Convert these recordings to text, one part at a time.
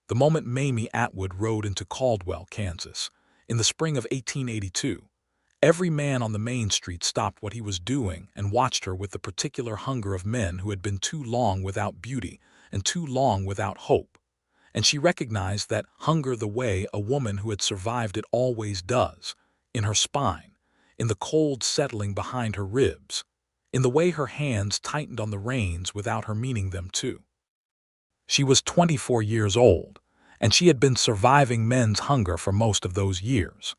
the moment Mamie Atwood rode into Caldwell, Kansas, in the spring of 1882. Every man on the main street stopped what he was doing and watched her with the particular hunger of men who had been too long without beauty and too long without hope. And she recognized that hunger the way a woman who had survived it always does, in her spine, in the cold settling behind her ribs, in the way her hands tightened on the reins without her meaning them to. She was 24 years old, and she had been surviving men's hunger for most of those years.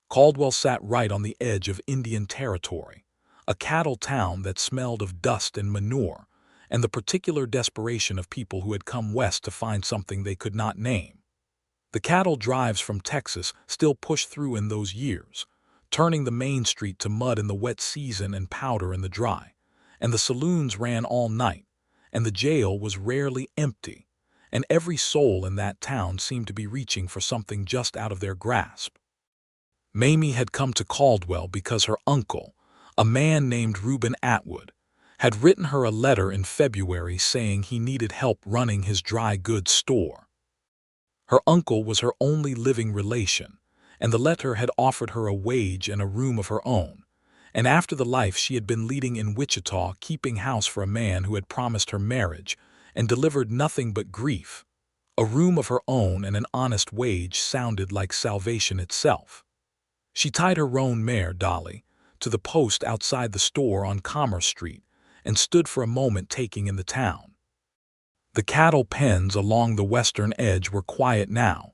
Caldwell sat right on the edge of Indian Territory, a cattle town that smelled of dust and manure, and the particular desperation of people who had come west to find something they could not name. The cattle drives from Texas still pushed through in those years, turning the main street to mud in the wet season and powder in the dry, and the saloons ran all night, and the jail was rarely empty, and every soul in that town seemed to be reaching for something just out of their grasp. Mamie had come to Caldwell because her uncle, a man named Reuben Atwood, had written her a letter in February saying he needed help running his dry goods store. Her uncle was her only living relation, and the letter had offered her a wage and a room of her own, and after the life she had been leading in Wichita, keeping house for a man who had promised her marriage and delivered nothing but grief, a room of her own and an honest wage sounded like salvation itself. She tied her roan mare, Dolly, to the post outside the store on Commerce Street and stood for a moment taking in the town. The cattle pens along the western edge were quiet now.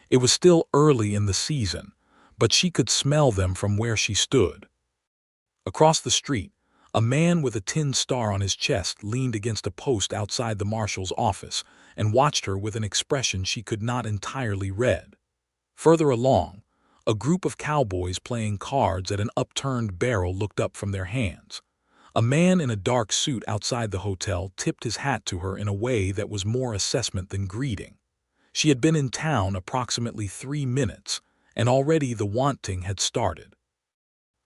It was still early in the season, but she could smell them from where she stood. Across the street, a man with a tin star on his chest leaned against a post outside the marshal's office and watched her with an expression she could not entirely read. Further along, a group of cowboys playing cards at an upturned barrel looked up from their hands. A man in a dark suit outside the hotel tipped his hat to her in a way that was more assessment than greeting. She had been in town approximately 3 minutes, and already the wanting had started.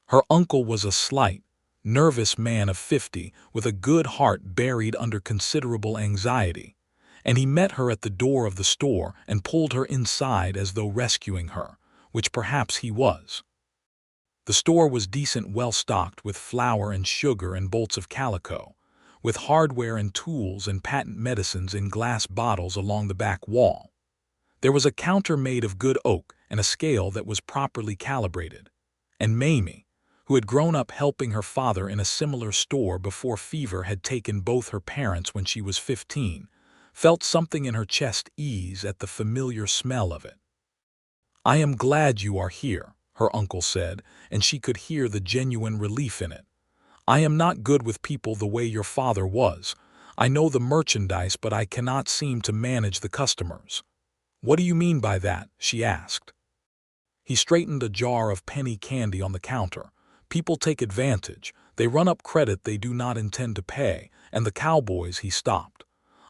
Her uncle was a slight, nervous man of 50 with a good heart buried under considerable anxiety, and he met her at the door of the store and pulled her inside as though rescuing her, which perhaps he was. The store was decent, well-stocked with flour and sugar and bolts of calico, with hardware and tools and patent medicines in glass bottles along the back wall. There was a counter made of good oak and a scale that was properly calibrated, and Mamie, who had grown up helping her father in a similar store before fever had taken both her parents when she was 15, felt something in her chest ease at the familiar smell of it. "I am glad you are here," her uncle said, and she could hear the genuine relief in it. "I am not good with people the way your father was. I know the merchandise, but I cannot seem to manage the customers." "What do you mean by that?" she asked. He straightened a jar of penny candy on the counter. "People take advantage. They run up credit they do not intend to pay, and the cowboys," he stopped.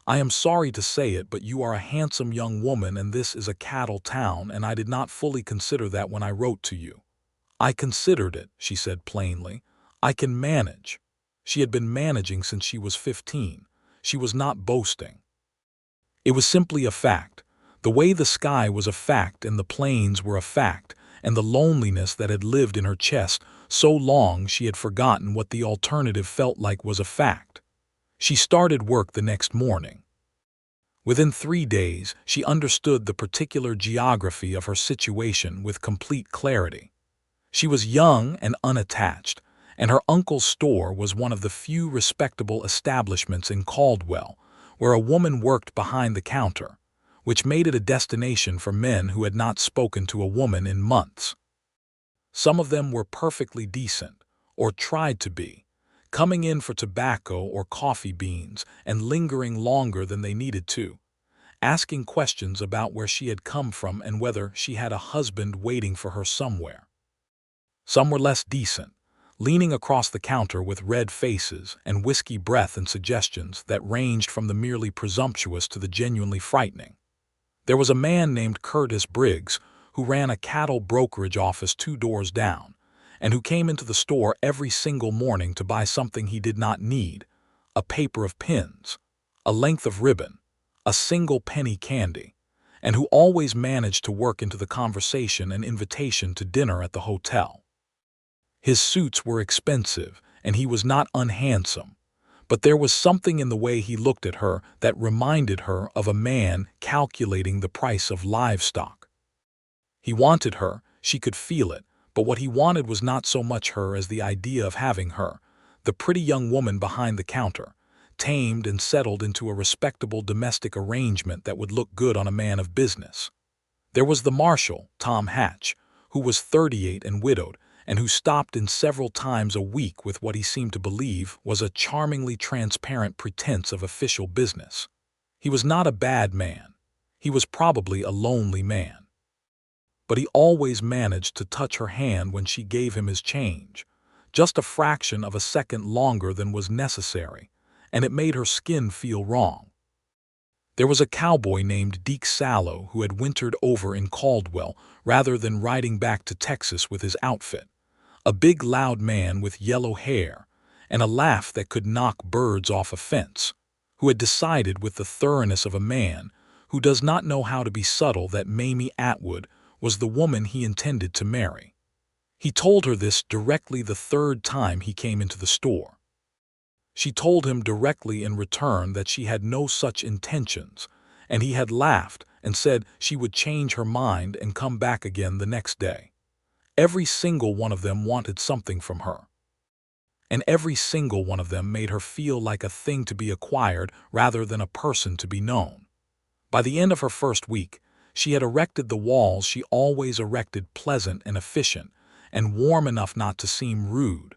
"I am sorry to say it, but you are a handsome young woman and this is a cattle town, and I did not fully consider that when I wrote to you." "I considered it," she said plainly. "I can manage." She had been managing since she was 15. She was not boasting. It was simply a fact. The way the sky was a fact and the plains were a fact, and the loneliness that had lived in her chest so long she had forgotten what the alternative felt like was a fact. She started work the next morning. Within 3 days, she understood the particular geography of her situation with complete clarity. She was young and unattached, and her uncle's store was one of the few respectable establishments in Caldwell where a woman worked behind the counter, which made it a destination for men who had not spoken to a woman in months. Some of them were perfectly decent, or tried to be, coming in for tobacco or coffee beans and lingering longer than they needed to, asking questions about where she had come from and whether she had a husband waiting for her somewhere. Some were less decent, leaning across the counter with red faces and whiskey breath and suggestions that ranged from the merely presumptuous to the genuinely frightening. There was a man named Curtis Briggs who ran a cattle brokerage office 2 doors down, and who came into the store every single morning to buy something he did not need: a paper of pins, a length of ribbon, a single penny candy, and who always managed to work into the conversation an invitation to dinner at the hotel. His suits were expensive, and he was not unhandsome, but there was something in the way he looked at her that reminded her of a man calculating the price of livestock. He wanted her, she could feel it, but what he wanted was not so much her as the idea of having her, the pretty young woman behind the counter, tamed and settled into a respectable domestic arrangement that would look good on a man of business. There was the marshal, Tom Hatch, who was 38 and widowed, and who stopped in several times a week with what he seemed to believe was a charmingly transparent pretense of official business. He was not a bad man. He was probably a lonely man. But he always managed to touch her hand when she gave him his change, just a fraction of a second longer than was necessary, and it made her skin feel wrong. There was a cowboy named Deke Sallow who had wintered over in Caldwell rather than riding back to Texas with his outfit. A big, loud man with yellow hair and a laugh that could knock birds off a fence, who had decided with the thoroughness of a man who does not know how to be subtle that Mamie Atwood was the woman he intended to marry. He told her this directly the third time he came into the store. She told him directly in return that she had no such intentions, and he had laughed and said she would change her mind and come back again the next day. Every single one of them wanted something from her, and every single one of them made her feel like a thing to be acquired rather than a person to be known. By the end of her first week, she had erected the walls she always erected, pleasant and efficient, and warm enough not to seem rude,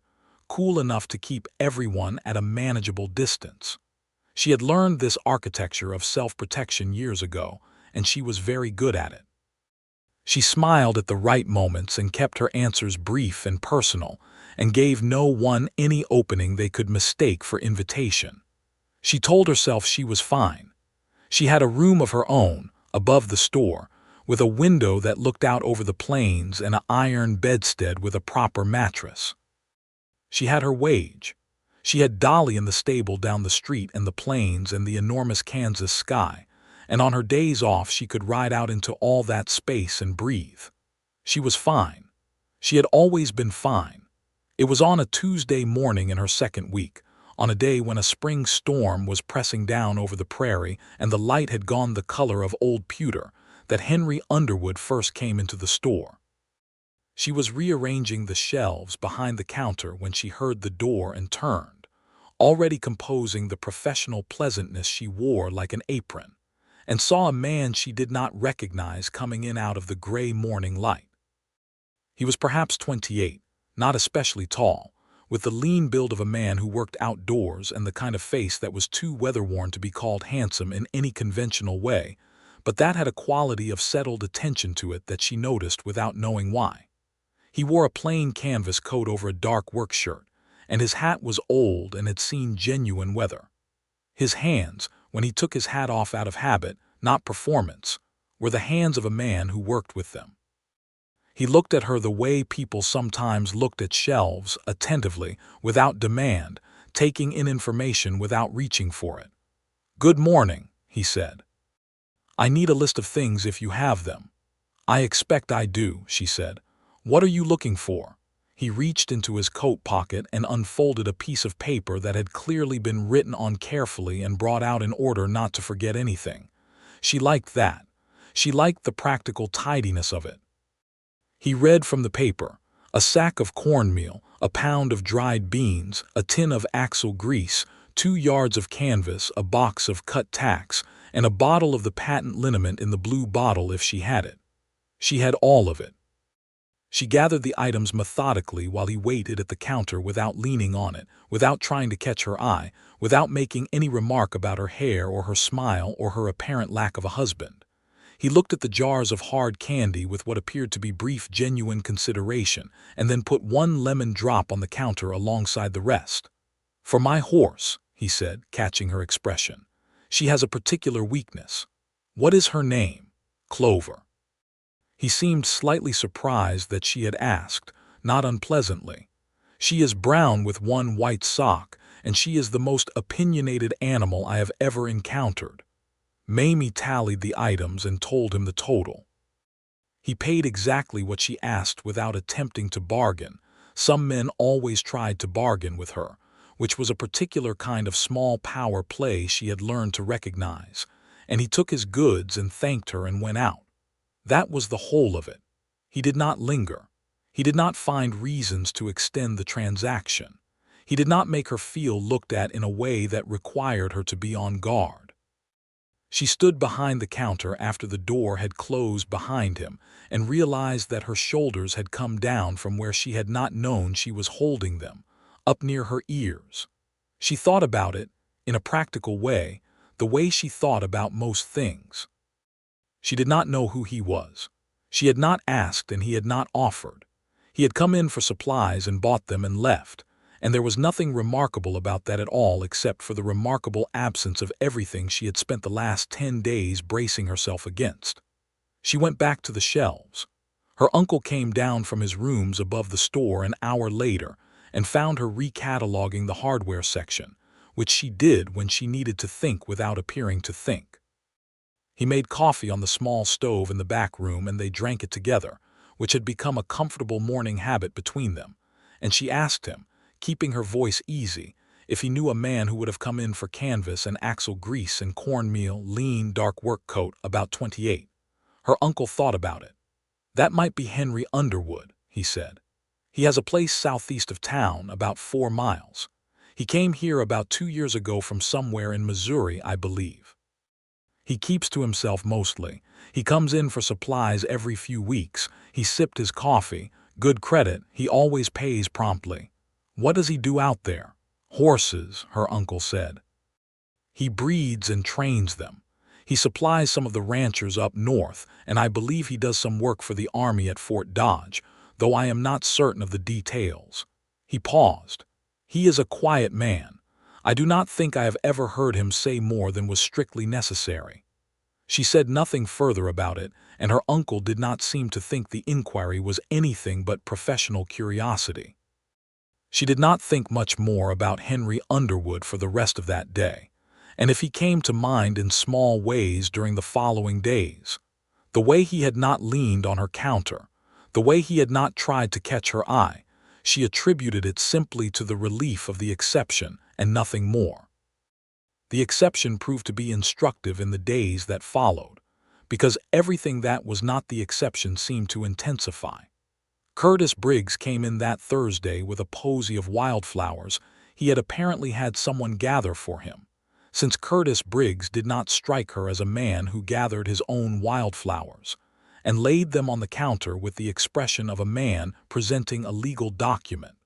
cool enough to keep everyone at a manageable distance. She had learned this architecture of self-protection years ago, and she was very good at it. She smiled at the right moments and kept her answers brief and personal, and gave no one any opening they could mistake for invitation. She told herself she was fine. She had a room of her own, above the store, with a window that looked out over the plains and an iron bedstead with a proper mattress. She had her wage. She had Dolly in the stable down the street and the plains and the enormous Kansas sky, and on her days off she could ride out into all that space and breathe. She was fine. She had always been fine. It was on a Tuesday morning in her second week, on a day when a spring storm was pressing down over the prairie and the light had gone the color of old pewter, that Henry Underwood first came into the store. She was rearranging the shelves behind the counter when she heard the door and turned, already composing the professional pleasantness she wore like an apron, and saw a man she did not recognize coming in out of the gray morning light. He was perhaps 28, not especially tall, with the lean build of a man who worked outdoors and the kind of face that was too weather-worn to be called handsome in any conventional way, but that had a quality of settled attention to it that she noticed without knowing why. He wore a plain canvas coat over a dark work shirt, and his hat was old and had seen genuine weather. His hands, when he took his hat off out of habit, not performance, were the hands of a man who worked with them. He looked at her the way people sometimes looked at shelves, attentively, without demand, taking in information without reaching for it. "Good morning," he said. "I need a list of things if you have them." "I expect I do," she said. "What are you looking for?" He reached into his coat pocket and unfolded a piece of paper that had clearly been written on carefully and brought out in order not to forget anything. She liked that. She liked the practical tidiness of it. He read from the paper: a sack of cornmeal, a pound of dried beans, a tin of axle grease, 2 yards of canvas, a box of cut tacks, and a bottle of the patent liniment in the blue bottle if she had it. She had all of it. She gathered the items methodically while he waited at the counter without leaning on it, without trying to catch her eye, without making any remark about her hair or her smile or her apparent lack of a husband. He looked at the jars of hard candy with what appeared to be brief, genuine consideration, and then put 1 lemon drop on the counter alongside the rest. "For my horse," he said, catching her expression. "She has a particular weakness." "What is her name?" "Clover." He seemed slightly surprised that she had asked, not unpleasantly. "She is brown with 1 white sock, and she is the most opinionated animal I have ever encountered." Mamie tallied the items and told him the total. He paid exactly what she asked without attempting to bargain. Some men always tried to bargain with her, which was a particular kind of small power play she had learned to recognize, and he took his goods and thanked her and went out. That was the whole of it. He did not linger. He did not find reasons to extend the transaction. He did not make her feel looked at in a way that required her to be on guard. She stood behind the counter after the door had closed behind him and realized that her shoulders had come down from where she had not known she was holding them, up near her ears. She thought about it, in a practical way, the way she thought about most things. She did not know who he was. She had not asked and he had not offered. He had come in for supplies and bought them and left, and there was nothing remarkable about that at all except for the remarkable absence of everything she had spent the last 10 days bracing herself against. She went back to the shelves. Her uncle came down from his rooms above the store an hour later and found her recataloguing the hardware section, which she did when she needed to think without appearing to think. He made coffee on the small stove in the back room and they drank it together, which had become a comfortable morning habit between them, and she asked him, keeping her voice easy, if he knew a man who would have come in for canvas and axle grease and cornmeal, lean, dark work coat, about 28. Her uncle thought about it. That might be Henry Underwood, he said. He has a place southeast of town, about 4 miles. He came here about 2 years ago from somewhere in Missouri, I believe. He keeps to himself mostly. He comes in for supplies every few weeks. He sipped his coffee. Good credit, he always pays promptly. What does he do out there? Horses, her uncle said. He breeds and trains them. He supplies some of the ranchers up north, and I believe he does some work for the army at Fort Dodge, though I am not certain of the details. He paused. He is a quiet man. I do not think I have ever heard him say more than was strictly necessary. She said nothing further about it, and her uncle did not seem to think the inquiry was anything but professional curiosity. She did not think much more about Henry Underwood for the rest of that day, and if he came to mind in small ways during the following days, the way he had not leaned on her counter, the way he had not tried to catch her eye, she attributed it simply to the relief of the exception and nothing more. The exception proved to be instructive in the days that followed, because everything that was not the exception seemed to intensify. Curtis Briggs came in that Thursday with a posy of wildflowers he had apparently had someone gather for him, since Curtis Briggs did not strike her as a man who gathered his own wildflowers, and laid them on the counter with the expression of a man presenting a legal document.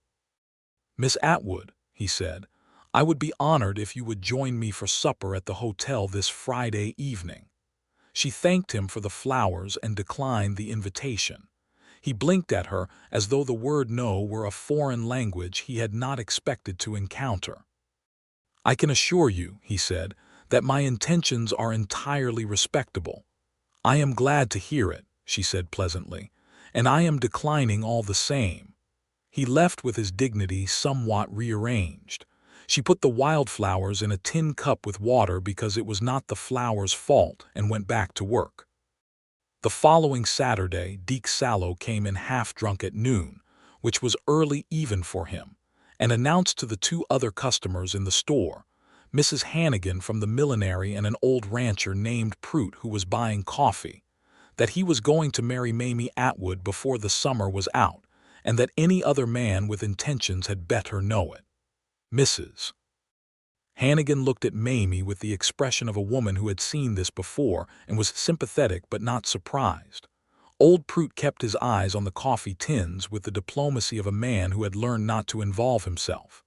"Miss Atwood," he said, "I would be honored if you would join me for supper at the hotel this Friday evening." She thanked him for the flowers and declined the invitation. He blinked at her as though the word no were a foreign language he had not expected to encounter. "I can assure you," he said, "that my intentions are entirely respectable." "I am glad to hear it," she said pleasantly, "and I am declining all the same." He left with his dignity somewhat rearranged. She put the wildflowers in a tin cup with water because it was not the flowers' fault and went back to work. The following Saturday, Deke Sallow came in half-drunk at noon, which was early even for him, and announced to the 2 other customers in the store, Mrs. Hannigan from the millinery and an old rancher named Prout who was buying coffee, that he was going to marry Mamie Atwood before the summer was out, and that any other man with intentions had better know it. Mrs. Hannigan looked at Mamie with the expression of a woman who had seen this before and was sympathetic but not surprised. Old Prout kept his eyes on the coffee tins with the diplomacy of a man who had learned not to involve himself.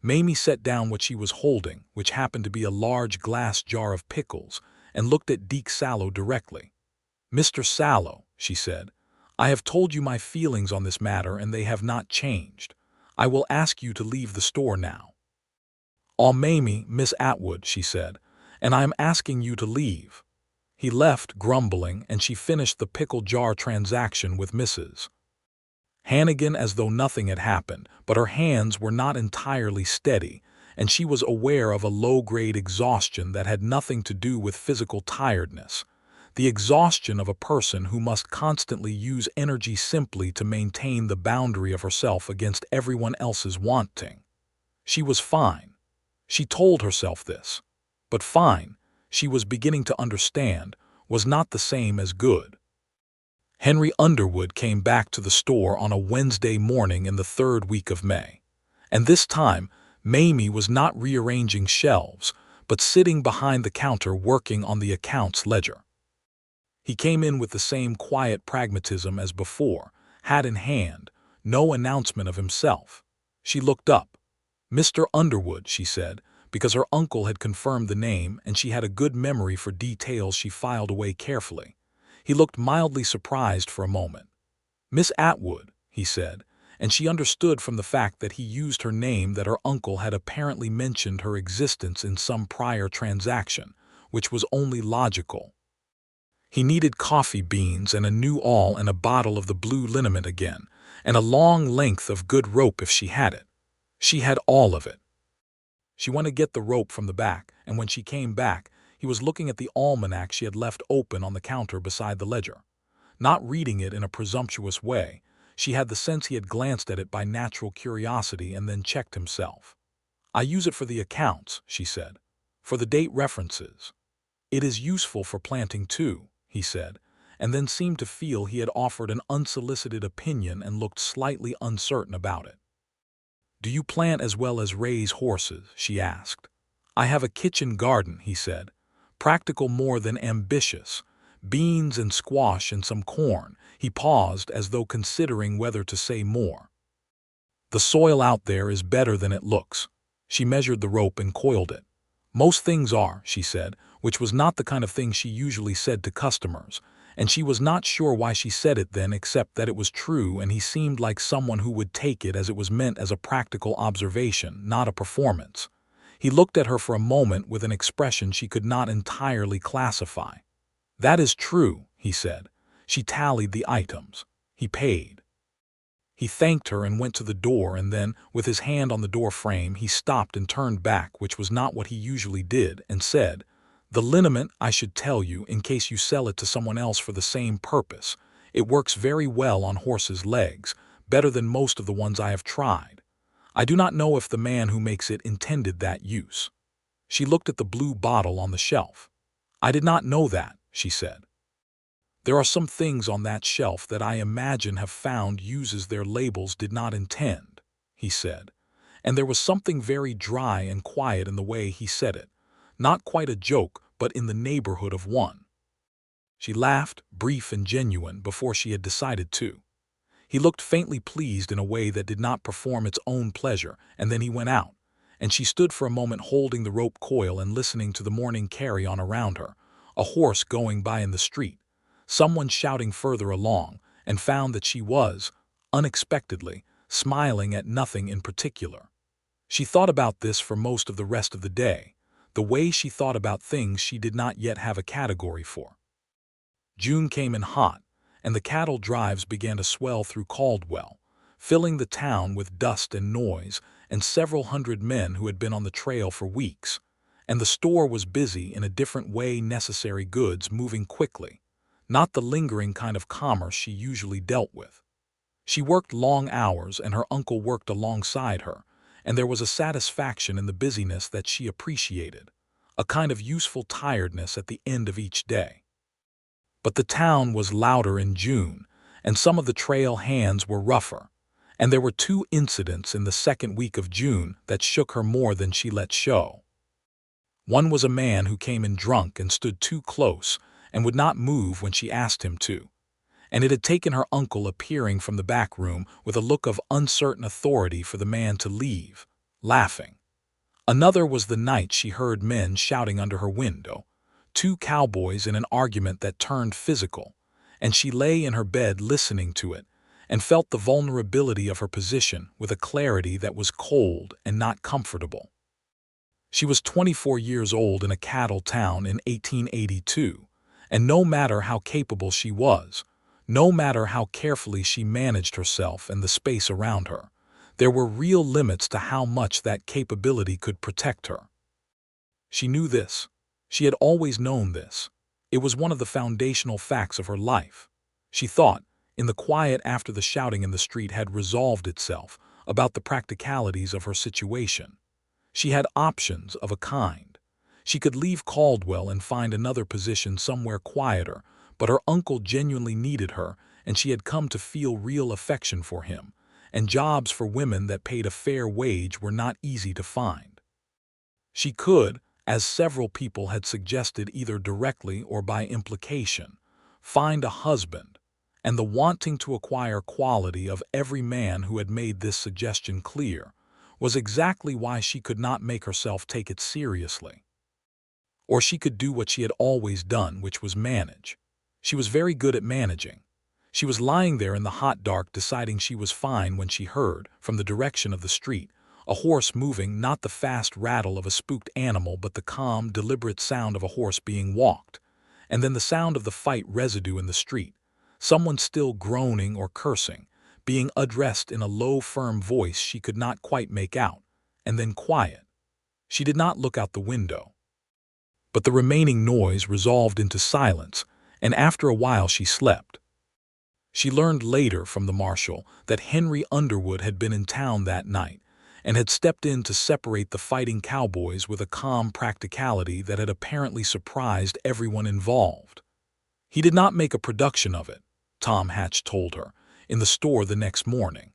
Mamie set down what she was holding, which happened to be a large glass jar of pickles, and looked at Deke Sallow directly. "Mr. Sallow," she said, "I have told you my feelings on this matter and they have not changed. I will ask you to leave the store now." "Oh, Mamie, Miss Atwood," she said, "and I am asking you to leave." He left, grumbling, and she finished the pickle jar transaction with Mrs. Hannigan as though nothing had happened, but her hands were not entirely steady, and she was aware of a low-grade exhaustion that had nothing to do with physical tiredness, the exhaustion of a person who must constantly use energy simply to maintain the boundary of herself against everyone else's wanting. She was fine. She told herself this. But fine, she was beginning to understand, was not the same as good. Henry Underwood came back to the store on a Wednesday morning in the third week of May. And this time, Mamie was not rearranging shelves, but sitting behind the counter working on the accounts ledger. He came in with the same quiet pragmatism as before, hat in hand, no announcement of himself. She looked up. "Mr. Underwood," she said, because her uncle had confirmed the name and she had a good memory for details she filed away carefully. He looked mildly surprised for a moment. "Miss Atwood," he said, and she understood from the fact that he used her name that her uncle had apparently mentioned her existence in some prior transaction, which was only logical. He needed coffee beans and a new awl and a bottle of the blue liniment again, and a long length of good rope if she had it. She had all of it. She went to get the rope from the back, and when she came back, he was looking at the almanac she had left open on the counter beside the ledger. Not reading it in a presumptuous way, she had the sense he had glanced at it by natural curiosity and then checked himself. "I use it for the accounts," she said, "for the date references. It is useful for planting too," he said, and then seemed to feel he had offered an unsolicited opinion and looked slightly uncertain about it. "Do you plant as well as raise horses?" she asked. "I have a kitchen garden," he said, "practical more than ambitious. Beans and squash and some corn." He paused as though considering whether to say more. "The soil out there is better than it looks." She measured the rope and coiled it. "Most things are," she said, which was not the kind of thing she usually said to customers, and she was not sure why she said it then except that it was true and he seemed like someone who would take it as it was meant as a practical observation, not a performance. He looked at her for a moment with an expression she could not entirely classify. "That is true," he said. She tallied the items. He paid. He thanked her and went to the door, and then, with his hand on the door frame, he stopped and turned back, which was not what he usually did, and said, "The liniment, I should tell you, in case you sell it to someone else for the same purpose. It works very well on horses' legs, better than most of the ones I have tried. I do not know if the man who makes it intended that use." She looked at the blue bottle on the shelf. "I did not know that," she said. "There are some things on that shelf that I imagine have found uses their labels did not intend," he said, and there was something very dry and quiet in the way he said it, not quite a joke, but in the neighborhood of one. She laughed, brief and genuine, before she had decided to. He looked faintly pleased in a way that did not perform its own pleasure, and then he went out, and she stood for a moment holding the rope coil and listening to the morning carry-on around her, a horse going by in the street, someone shouting further along, and found that she was, unexpectedly, smiling at nothing in particular. She thought about this for most of the rest of the day, the way she thought about things she did not yet have a category for. June came in hot, and the cattle drives began to swell through Caldwell, filling the town with dust and noise and several hundred men who had been on the trail for weeks, and the store was busy in a different way, necessary goods moving quickly, not the lingering kind of commerce she usually dealt with. She worked long hours and her uncle worked alongside her, and there was a satisfaction in the busyness that she appreciated, a kind of useful tiredness at the end of each day. But the town was louder in June, and some of the trail hands were rougher, and there were 2 incidents in the second week of June that shook her more than she let show. One was a man who came in drunk and stood too close and would not move when she asked him to, and it had taken her uncle appearing from the back room with a look of uncertain authority for the man to leave, laughing. Another was the night she heard men shouting under her window, 2 cowboys in an argument that turned physical, and she lay in her bed listening to it and felt the vulnerability of her position with a clarity that was cold and not comfortable. She was 24 years old in a cattle town in 1882, and no matter how capable she was, no matter how carefully she managed herself and the space around her, There were real limits to how much that capability could protect her. She knew this. She had always known this. It was one of the foundational facts of her life. She thought, in the quiet after the shouting in the street had resolved itself, about the practicalities of her situation. She had options of a kind. She could leave Caldwell and find another position somewhere quieter, but her uncle genuinely needed her, and she had come to feel real affection for him, and jobs for women that paid a fair wage were not easy to find. She could, as several people had suggested either directly or by implication, find a husband, and the wanting to acquire quality of every man who had made this suggestion clear was exactly why she could not make herself take it seriously. Or she could do what she had always done, which was manage. She was very good at managing. She was lying there in the hot dark deciding she was fine when she heard, from the direction of the street, a horse moving, not the fast rattle of a spooked animal but the calm, deliberate sound of a horse being walked, and then the sound of the fight residue in the street, someone still groaning or cursing, being addressed in a low, firm voice she could not quite make out, and then quiet. She did not look out the window. But the remaining noise resolved into silence, and after a while she slept. She learned later from the marshal that Henry Underwood had been in town that night and had stepped in to separate the fighting cowboys with a calm practicality that had apparently surprised everyone involved. He did not make a production of it, Tom Hatch told her, in the store the next morning.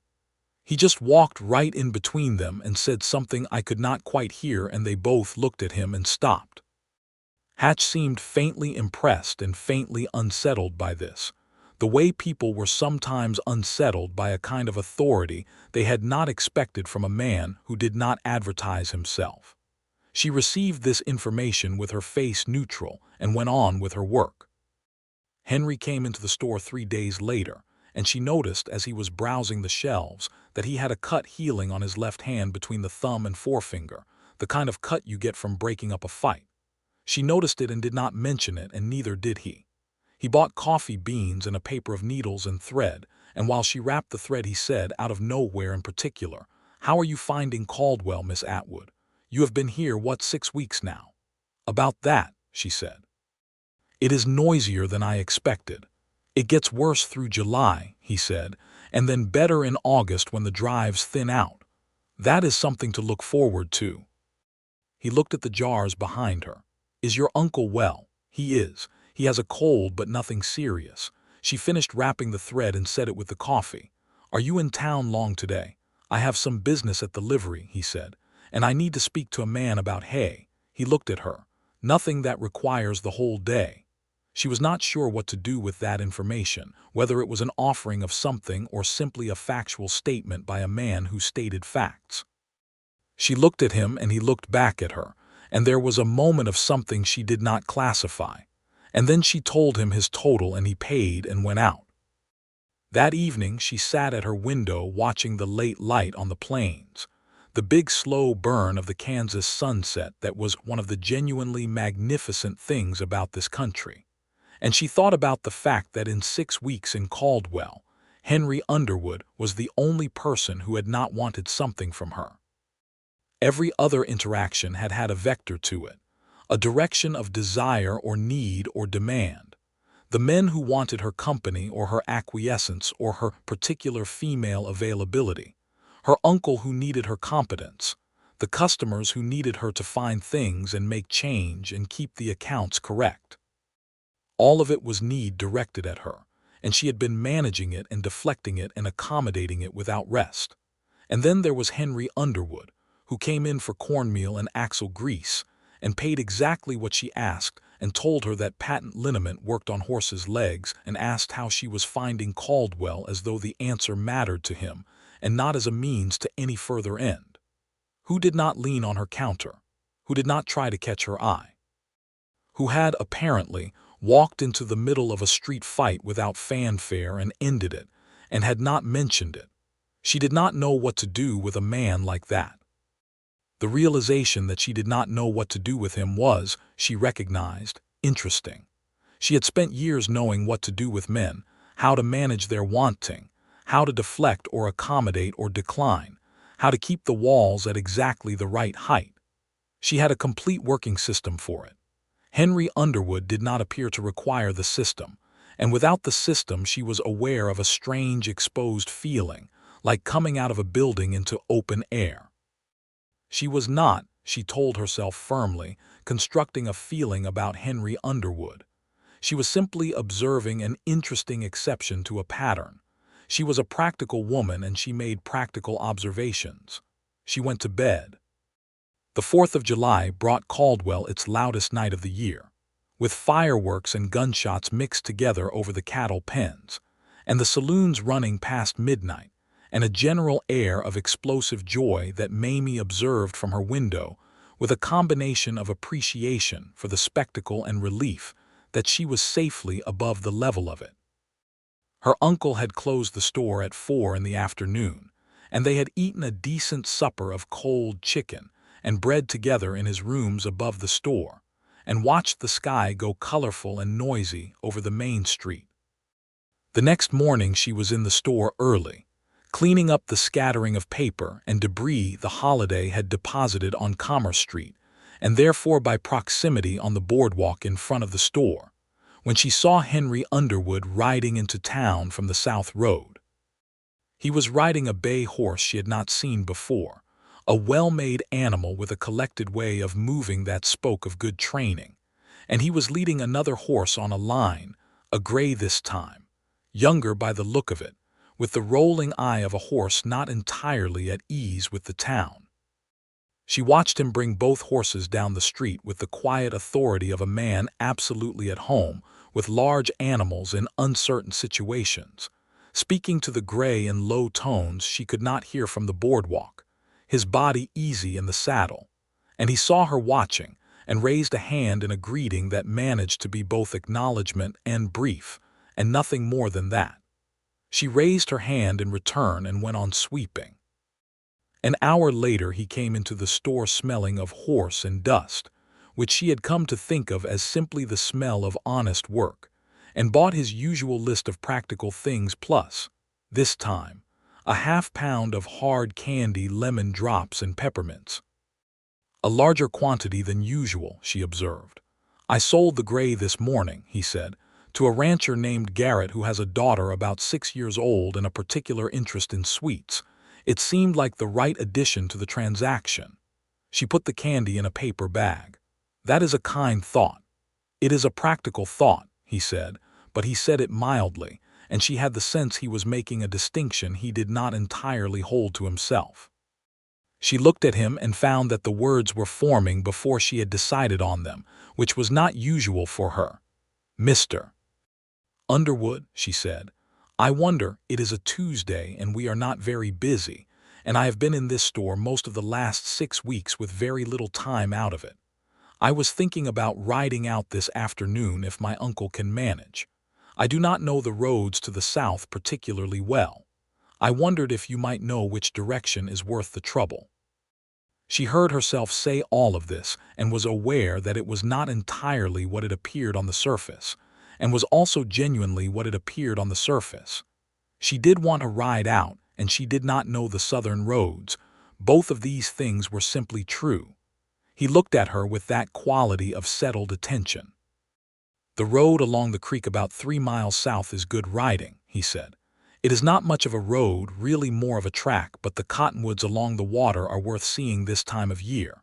He just walked right in between them and said something I could not quite hear, and they both looked at him and stopped. Hatch seemed faintly impressed and faintly unsettled by this, the way people were sometimes unsettled by a kind of authority they had not expected from a man who did not advertise himself. She received this information with her face neutral and went on with her work. Henry came into the store 3 days later, and she noticed as he was browsing the shelves that he had a cut healing on his left hand between the thumb and forefinger, the kind of cut you get from breaking up a fight. She noticed it and did not mention it, and neither did he. He bought coffee beans and a paper of needles and thread, and while she wrapped the thread he said, out of nowhere in particular, "How are you finding Caldwell, Miss Atwood? You have been here, 6 weeks now?" "About that," she said. "It is noisier than I expected. It gets worse through July," he said, "and then better in August when the drives thin out. That is something to look forward to." He looked at the jars behind her. "Is your uncle well?" "He is. He has a cold, but nothing serious." She finished wrapping the thread and said it with the coffee. "Are you in town long today?" "I have some business at the livery," he said, "and I need to speak to a man about hay." He looked at her. "Nothing that requires the whole day." She was not sure what to do with that information, whether it was an offering of something or simply a factual statement by a man who stated facts. She looked at him and he looked back at her, and there was a moment of something she did not classify. And then she told him his total and he paid and went out. That evening she sat at her window watching the late light on the plains, the big slow burn of the Kansas sunset that was one of the genuinely magnificent things about this country. And she thought about the fact that in 6 weeks in Caldwell, Henry Underwood was the only person who had not wanted something from her. Every other interaction had had a vector to it, a direction of desire or need or demand. The men who wanted her company or her acquiescence or her particular female availability, her uncle who needed her competence, the customers who needed her to find things and make change and keep the accounts correct. All of it was need directed at her, and she had been managing it and deflecting it and accommodating it without rest. And then there was Henry Underwood, who came in for cornmeal and axle grease, and paid exactly what she asked, and told her that patent liniment worked on horses' legs, and asked how she was finding Caldwell as though the answer mattered to him, and not as a means to any further end. Who did not lean on her counter, who did not try to catch her eye, who had, apparently, walked into the middle of a street fight without fanfare and ended it, and had not mentioned it. She did not know what to do with a man like that. The realization that she did not know what to do with him was, she recognized, interesting. She had spent years knowing what to do with men, how to manage their wanting, how to deflect or accommodate or decline, how to keep the walls at exactly the right height. She had a complete working system for it. Henry Underwood did not appear to require the system, and without the system she was aware of a strange exposed feeling, like coming out of a building into open air. She was not, she told herself firmly, constructing a feeling about Henry Underwood. She was simply observing an interesting exception to a pattern. She was a practical woman and she made practical observations. She went to bed. The 4th of July brought Caldwell its loudest night of the year, with fireworks and gunshots mixed together over the cattle pens, and the saloons running past midnight, and a general air of explosive joy that Mamie observed from her window, with a combination of appreciation for the spectacle and relief that she was safely above the level of it. Her uncle had closed the store at 4 in the afternoon, and they had eaten a decent supper of cold chicken and bread together in his rooms above the store, and watched the sky go colorful and noisy over the main street. The next morning she was in the store early, cleaning up the scattering of paper and debris the holiday had deposited on Commerce Street, and therefore by proximity on the boardwalk in front of the store, when she saw Henry Underwood riding into town from the South Road. He was riding a bay horse she had not seen before, a well-made animal with a collected way of moving that spoke of good training, and he was leading another horse on a line, a gray this time, younger by the look of it, with the rolling eye of a horse not entirely at ease with the town. She watched him bring both horses down the street with the quiet authority of a man absolutely at home with large animals in uncertain situations, speaking to the gray in low tones she could not hear from the boardwalk, his body easy in the saddle, and he saw her watching and raised a hand in a greeting that managed to be both acknowledgement and brief, and nothing more than that. She raised her hand in return and went on sweeping. An hour later he came into the store smelling of horse and dust, which she had come to think of as simply the smell of honest work, and bought his usual list of practical things plus, this time, a half-pound of hard candy, lemon drops, and peppermints. A larger quantity than usual, she observed. I sold the gray this morning, he said, to a rancher named Garrett who has a daughter about 6 years old and a particular interest in sweets. It seemed like the right addition to the transaction. She put the candy in a paper bag. That is a kind thought. It is a practical thought, he said, but he said it mildly, and she had the sense he was making a distinction he did not entirely hold to himself. She looked at him and found that the words were forming before she had decided on them, which was not usual for her. Mr. Underwood, she said, I wonder, it is a Tuesday and we are not very busy, and I have been in this store most of the last 6 weeks with very little time out of it. I was thinking about riding out this afternoon if my uncle can manage. I do not know the roads to the south particularly well. I wondered if you might know which direction is worth the trouble. She heard herself say all of this and was aware that it was not entirely what it appeared on the surface, and was also genuinely what it appeared on the surface. She did want to ride out, and she did not know the southern roads. Both of these things were simply true. He looked at her with that quality of settled attention. The road along the creek about 3 miles south is good riding, he said. It is not much of a road, really more of a track, but the cottonwoods along the water are worth seeing this time of year.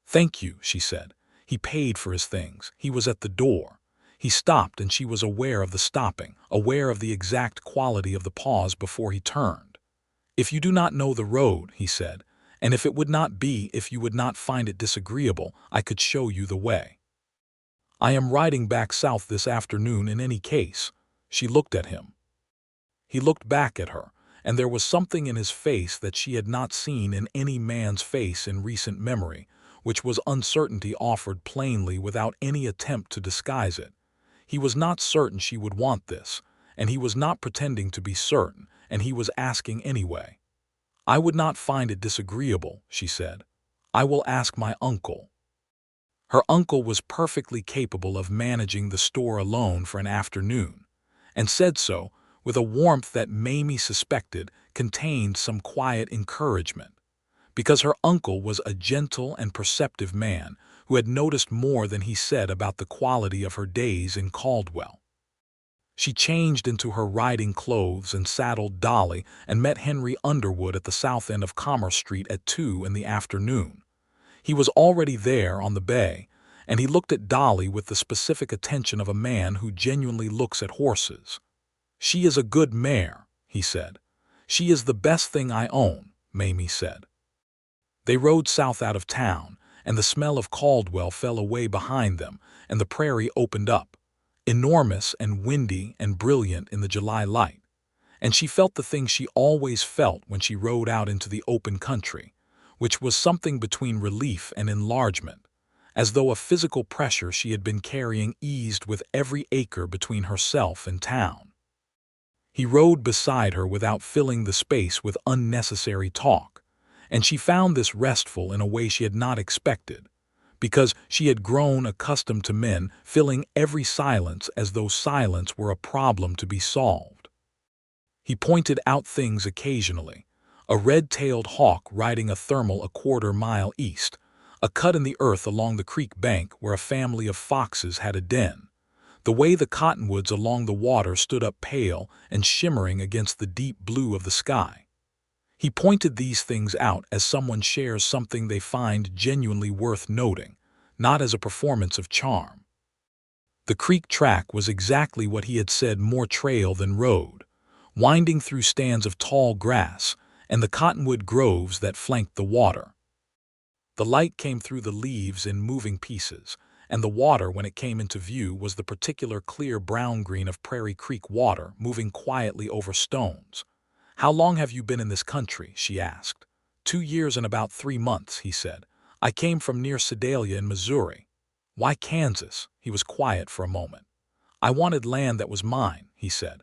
Thank you, she said. He paid for his things. He was at the door. He stopped, and she was aware of the stopping, aware of the exact quality of the pause before he turned. If you do not know the road, he said, and if you would not find it disagreeable, I could show you the way. I am riding back south this afternoon in any case. She looked at him. He looked back at her, and there was something in his face that she had not seen in any man's face in recent memory, which was uncertainty offered plainly without any attempt to disguise it. He was not certain she would want this, and he was not pretending to be certain, and he was asking anyway. I would not find it disagreeable, she said. I will ask my uncle. Her uncle was perfectly capable of managing the store alone for an afternoon, and said so with a warmth that Mamie suspected contained some quiet encouragement. because her uncle was a gentle and perceptive man who had noticed more than he said about the quality of her days in Caldwell. She changed into her riding clothes and saddled Dolly and met Henry Underwood at the south end of Commerce Street at 2 in the afternoon. He was already there on the bay, and he looked at Dolly with the specific attention of a man who genuinely looks at horses. "She is a good mare," he said. "She is the best thing I own," Mamie said. They rode south out of town, and the smell of Caldwell fell away behind them, and the prairie opened up, enormous and windy and brilliant in the July light. And she felt the thing she always felt when she rode out into the open country, which was something between relief and enlargement, as though a physical pressure she had been carrying eased with every acre between herself and town. He rode beside her without filling the space with unnecessary talk, and she found this restful in a way she had not expected, because she had grown accustomed to men filling every silence as though silence were a problem to be solved. He pointed out things occasionally: a red-tailed hawk riding a thermal a quarter-mile east, a cut in the earth along the creek bank where a family of foxes had a den, the way the cottonwoods along the water stood up pale and shimmering against the deep blue of the sky. He pointed these things out as someone shares something they find genuinely worth noting, not as a performance of charm. The creek track was exactly what he had said, more trail than road, winding through stands of tall grass and the cottonwood groves that flanked the water. The light came through the leaves in moving pieces, and the water, when it came into view, was the particular clear brown-green of Prairie Creek water moving quietly over stones. "How long have you been in this country?" she asked. 2 years and about 3 months, he said. "I came from near Sedalia in Missouri." "Why Kansas?" He was quiet for a moment. "I wanted land that was mine," he said.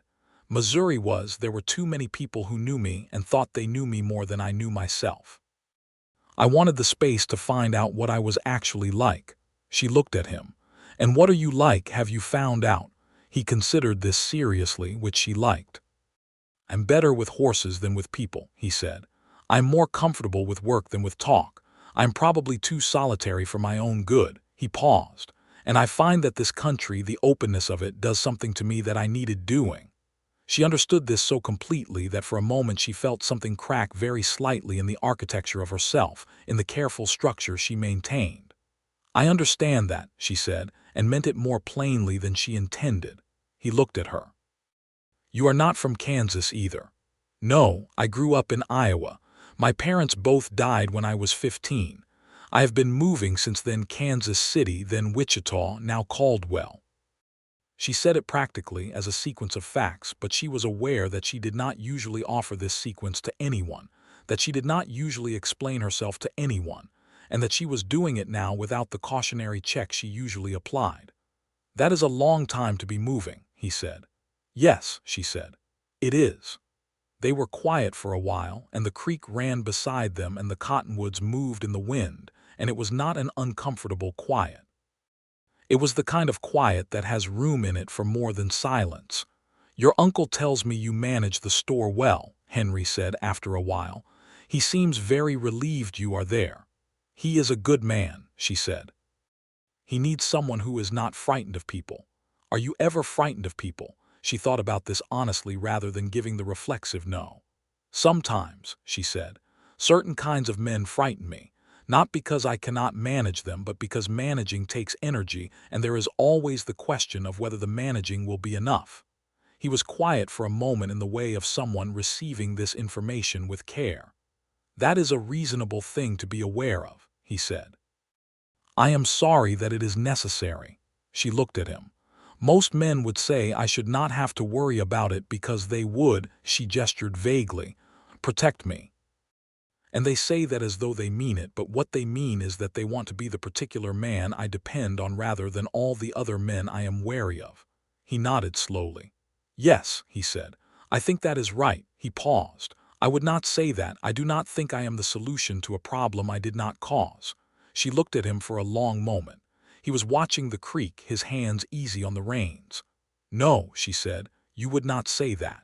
There were too many people who knew me and thought they knew me more than I knew myself. I wanted the space to find out what I was actually like." She looked at him. "And what are you like, have you found out?" He considered this seriously, which she liked. "I'm better with horses than with people," he said. "I'm more comfortable with work than with talk. I'm probably too solitary for my own good." He paused. "And I find that this country, the openness of it, does something to me that I needed doing." She understood this so completely that for a moment she felt something crack very slightly in the architecture of herself, in the careful structure she maintained. "I understand that," she said, and meant it more plainly than she intended. He looked at her. "You are not from Kansas either." "No, I grew up in Iowa. My parents both died when I was 15. I have been moving since then, Kansas City, then Wichita, now Caldwell." She said it practically as a sequence of facts, but she was aware that she did not usually offer this sequence to anyone, that she did not usually explain herself to anyone, and that she was doing it now without the cautionary check she usually applied. "That is a long time to be moving," he said. "Yes," she said. "It is." They were quiet for a while, and the creek ran beside them and the cottonwoods moved in the wind, and it was not an uncomfortable quiet. It was the kind of quiet that has room in it for more than silence. "Your uncle tells me you manage the store well," Henry said after a while. "He seems very relieved you are there." "He is a good man," she said. "He needs someone who is not frightened of people." "Are you ever frightened of people?" She thought about this honestly rather than giving the reflexive no. "Sometimes," she said. "Certain kinds of men frighten me. Not because I cannot manage them, but because managing takes energy, and there is always the question of whether the managing will be enough." He was quiet for a moment in the way of someone receiving this information with care. "That is a reasonable thing to be aware of," he said. "I am sorry that it is necessary." She looked at him. "Most men would say I should not have to worry about it because they would," she gestured vaguely, "protect me. And they say that as though they mean it, but what they mean is that they want to be the particular man I depend on rather than all the other men I am wary of." He nodded slowly. "Yes," he said. "I think that is right." He paused. "I would not say that. I do not think I am the solution to a problem I did not cause." She looked at him for a long moment. He was watching the creek, his hands easy on the reins. "No," she said, "you would not say that."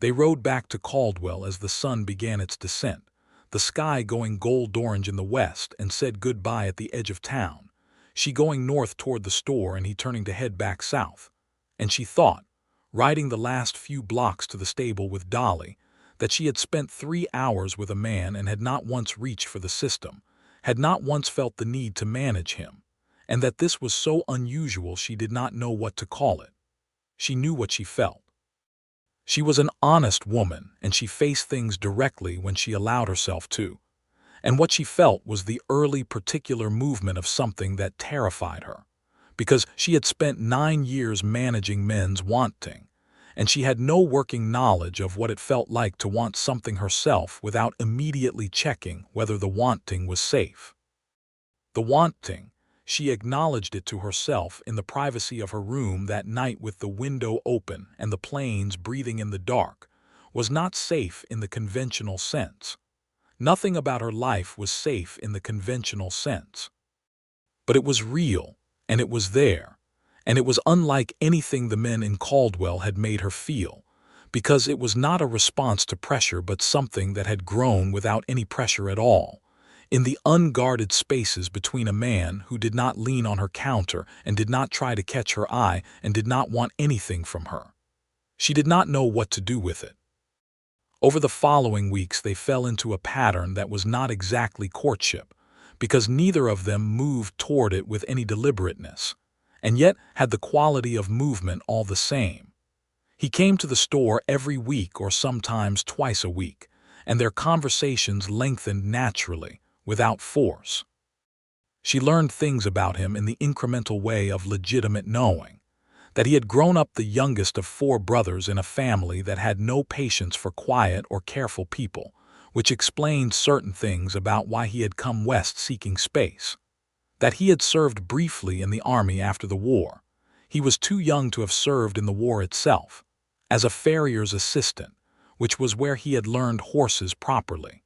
They rode back to Caldwell as the sun began its descent. the sky going gold-orange in the west, and said goodbye at the edge of town, she going north toward the store and he turning to head back south. And she thought, riding the last few blocks to the stable with Dolly, that she had spent 3 hours with a man and had not once reached for the system, had not once felt the need to manage him, and that this was so unusual she did not know what to call it. She knew what she felt. She was an honest woman, and she faced things directly when she allowed herself to. And what she felt was the early particular movement of something that terrified her, because she had spent 9 years managing men's wanting, and she had no working knowledge of what it felt like to want something herself without immediately checking whether the wanting was safe. The wanting, she acknowledged it to herself in the privacy of her room that night with the window open and the planes breathing in the dark, was not safe in the conventional sense. Nothing about her life was safe in the conventional sense. But it was real, and it was there, and it was unlike anything the men in Caldwell had made her feel, because it was not a response to pressure but something that had grown without any pressure at all, in the unguarded spaces between a man who did not lean on her counter and did not try to catch her eye and did not want anything from her. She did not know what to do with it. Over the following weeks they fell into a pattern that was not exactly courtship, because neither of them moved toward it with any deliberateness, and yet had the quality of movement all the same. He came to the store every week or sometimes twice a week, and their conversations lengthened naturally, without force. She learned things about him in the incremental way of legitimate knowing, that he had grown up the youngest of 4 brothers in a family that had no patience for quiet or careful people, which explained certain things about why he had come west seeking space. That he had served briefly in the army after the war. He was too young to have served in the war itself, as a farrier's assistant, which was where he had learned horses properly.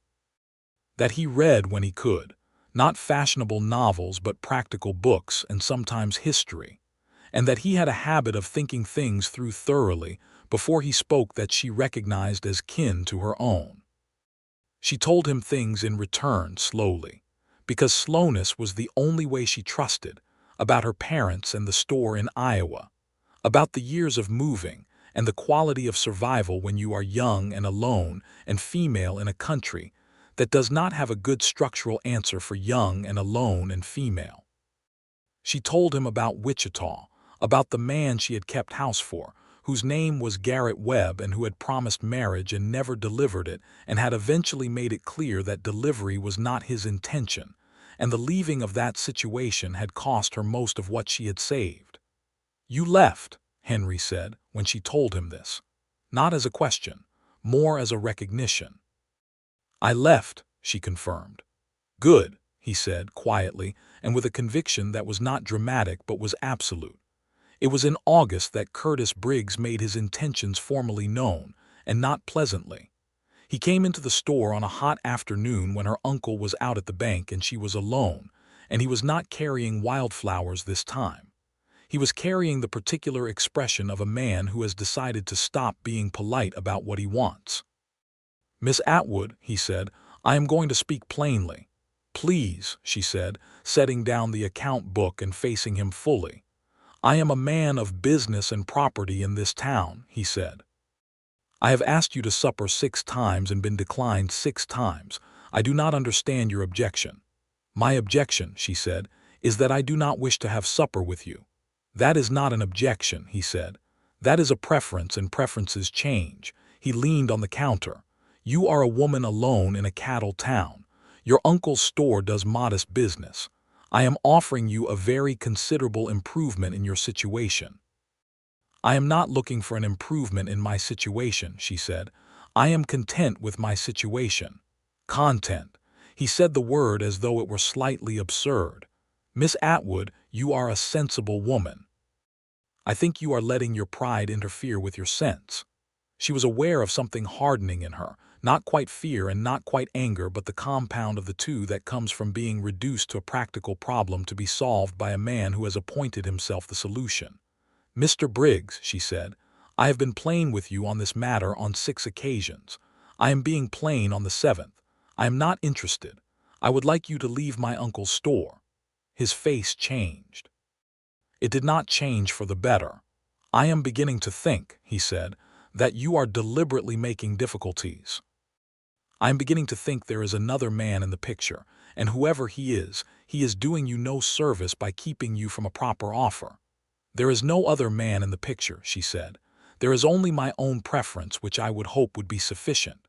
That he read when he could, not fashionable novels but practical books and sometimes history, and that he had a habit of thinking things through thoroughly before he spoke that she recognized as kin to her own. She told him things in return slowly, because slowness was the only way she trusted, about her parents and the store in Iowa, about the years of moving and the quality of survival when you are young and alone and female in a country that does not have a good structural answer for young and alone and female. She told him about Wichita, about the man she had kept house for, whose name was Garrett Webb and who had promised marriage and never delivered it and had eventually made it clear that delivery was not his intention, and the leaving of that situation had cost her most of what she had saved. "You left," Henry said when she told him this, not as a question, more as a recognition. "I left," she confirmed. "Good," he said quietly and with a conviction that was not dramatic but was absolute. It was in August that Curtis Briggs made his intentions formally known, and not pleasantly. He came into the store on a hot afternoon when her uncle was out at the bank and she was alone, and he was not carrying wildflowers this time. He was carrying the particular expression of a man who has decided to stop being polite about what he wants. "Miss Atwood," he said, "I am going to speak plainly." "Please," she said, setting down the account book and facing him fully. "I am a man of business and property in this town," he said. "I have asked you to supper 6 times and been declined 6 times. I do not understand your objection." "My objection," she said, "is that I do not wish to have supper with you." "That is not an objection," he said. "That is a preference, and preferences change." He leaned on the counter. "You are a woman alone in a cattle town. Your uncle's store does modest business. I am offering you a very considerable improvement in your situation." "I am not looking for an improvement in my situation," she said. "I am content with my situation." "Content." He said the word as though it were slightly absurd. "Miss Atwood, you are a sensible woman. I think you are letting your pride interfere with your sense." She was aware of something hardening in her, not quite fear and not quite anger, but the compound of the two that comes from being reduced to a practical problem to be solved by a man who has appointed himself the solution. "Mr. Briggs," she said, "I have been plain with you on this matter on 6 occasions. I am being plain on the 7th. I am not interested. I would like you to leave my uncle's store." His face changed. It did not change for the better. "I am beginning to think," he said, "that you are deliberately making difficulties. I am beginning to think there is another man in the picture, and whoever he is doing you no service by keeping you from a proper offer." "There is no other man in the picture," she said. "There is only my own preference, which I would hope would be sufficient."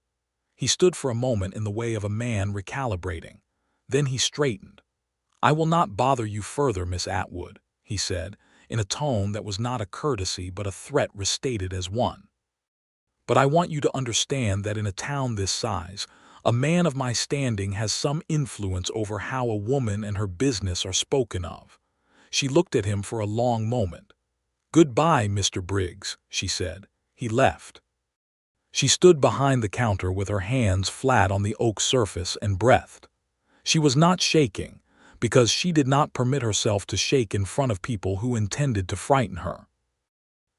He stood for a moment in the way of a man recalibrating. Then he straightened. "I will not bother you further, Miss Atwood," he said, in a tone that was not a courtesy but a threat restated as one. "But I want you to understand that in a town this size, a man of my standing has some influence over how a woman and her business are spoken of." She looked at him for a long moment. "Goodbye, Mr. Briggs," she said. He left. She stood behind the counter with her hands flat on the oak surface and breathed. She was not shaking, because she did not permit herself to shake in front of people who intended to frighten her.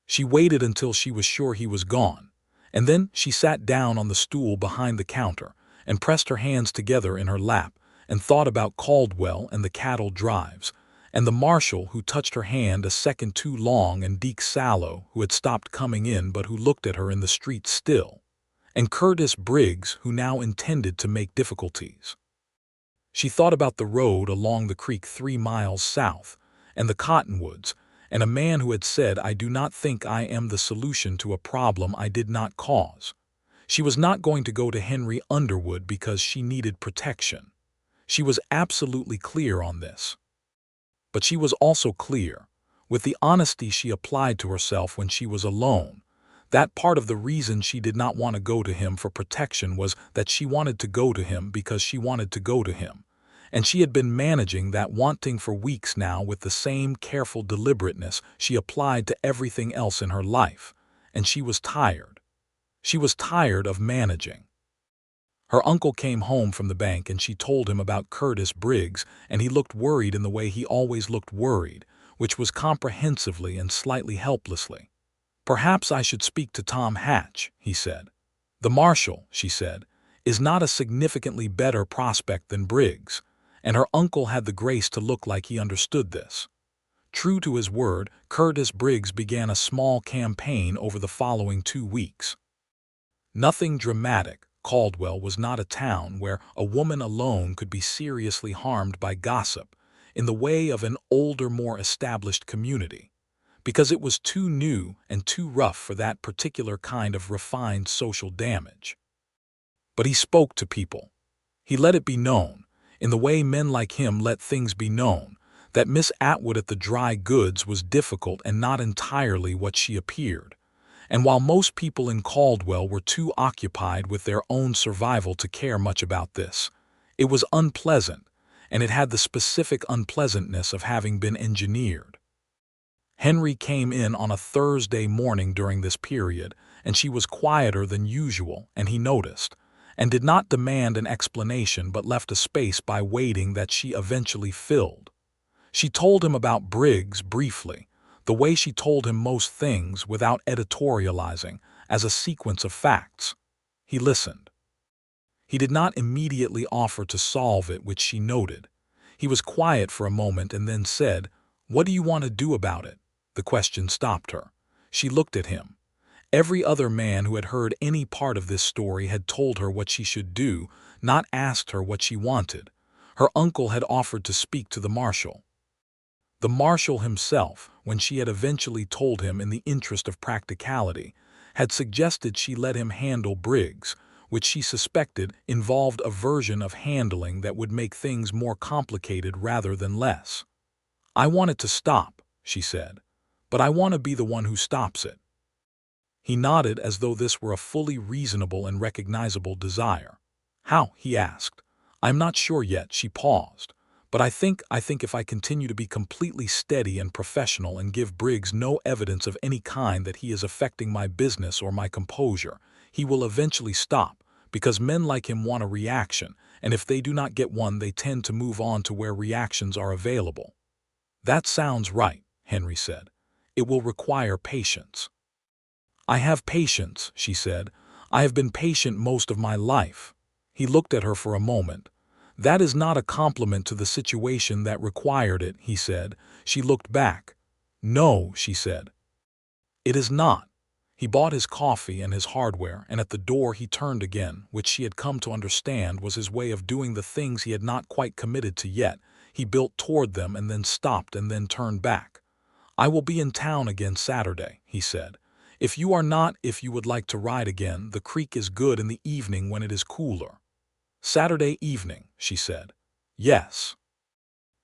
She waited until she was sure he was gone, and then she sat down on the stool behind the counter and pressed her hands together in her lap and thought about Caldwell and the cattle drives, and the marshal who touched her hand a second too long, and Deke Sallow who had stopped coming in but who looked at her in the street still, and Curtis Briggs who now intended to make difficulties. She thought about the road along the creek 3 miles south, and the cottonwoods, and a man who had said, "I do not think I am the solution to a problem I did not cause." She was not going to go to Henry Underwood because she needed protection. She was absolutely clear on this. But she was also clear, with the honesty she applied to herself when she was alone, that part of the reason she did not want to go to him for protection was that she wanted to go to him because she wanted to go to him, and she had been managing that wanting for weeks now with the same careful deliberateness she applied to everything else in her life, and she was tired. She was tired of managing. Her uncle came home from the bank and she told him about Curtis Briggs, and he looked worried in the way he always looked worried, which was comprehensively and slightly helplessly. "Perhaps I should speak to Tom Hatch," he said. "The marshal," she said, "is not a significantly better prospect than Briggs," and her uncle had the grace to look like he understood this. True to his word, Curtis Briggs began a small campaign over the following 2 weeks. Nothing dramatic. Caldwell was not a town where a woman alone could be seriously harmed by gossip in the way of an older, more established community, because it was too new and too rough for that particular kind of refined social damage. But he spoke to people. He let it be known, in the way men like him let things be known, that Miss Atwood at the dry goods was difficult and not entirely what she appeared. And while most people in Caldwell were too occupied with their own survival to care much about this, it was unpleasant, and it had the specific unpleasantness of having been engineered. Henry came in on a Thursday morning during this period, and she was quieter than usual, and he noticed, and did not demand an explanation but left a space by waiting that she eventually filled. She told him about Briggs briefly, the way she told him most things without editorializing, as a sequence of facts. He listened. He did not immediately offer to solve it, which she noted. He was quiet for a moment and then said, "What do you want to do about it?" The question stopped her. She looked at him. Every other man who had heard any part of this story had told her what she should do, not asked her what she wanted. Her uncle had offered to speak to the marshal. The marshal himself, when she had eventually told him in the interest of practicality, had suggested she let him handle Briggs, which she suspected involved a version of handling that would make things more complicated rather than less. "I want it to stop," she said, "but I want to be the one who stops it." He nodded as though this were a fully reasonable and recognizable desire. "How?" he asked. "I'm not sure yet." She paused. "But I think if I continue to be completely steady and professional and give Briggs no evidence of any kind that he is affecting my business or my composure, he will eventually stop, because men like him want a reaction, and if they do not get one they tend to move on to where reactions are available." "That sounds right," Henry said. "It will require patience." "I have patience," she said. "I have been patient most of my life." He looked at her for a moment. "That is not a compliment to the situation that required it," he said. She looked back. "No," she said. "It is not." He bought his coffee and his hardware, and at the door he turned again, which she had come to understand was his way of doing the things he had not quite committed to yet. He built toward them and then stopped and then turned back. "I will be in town again Saturday," he said. "If you are not, if you would like to ride again, the creek is good in the evening when it is cooler." "Saturday evening," she said. "Yes."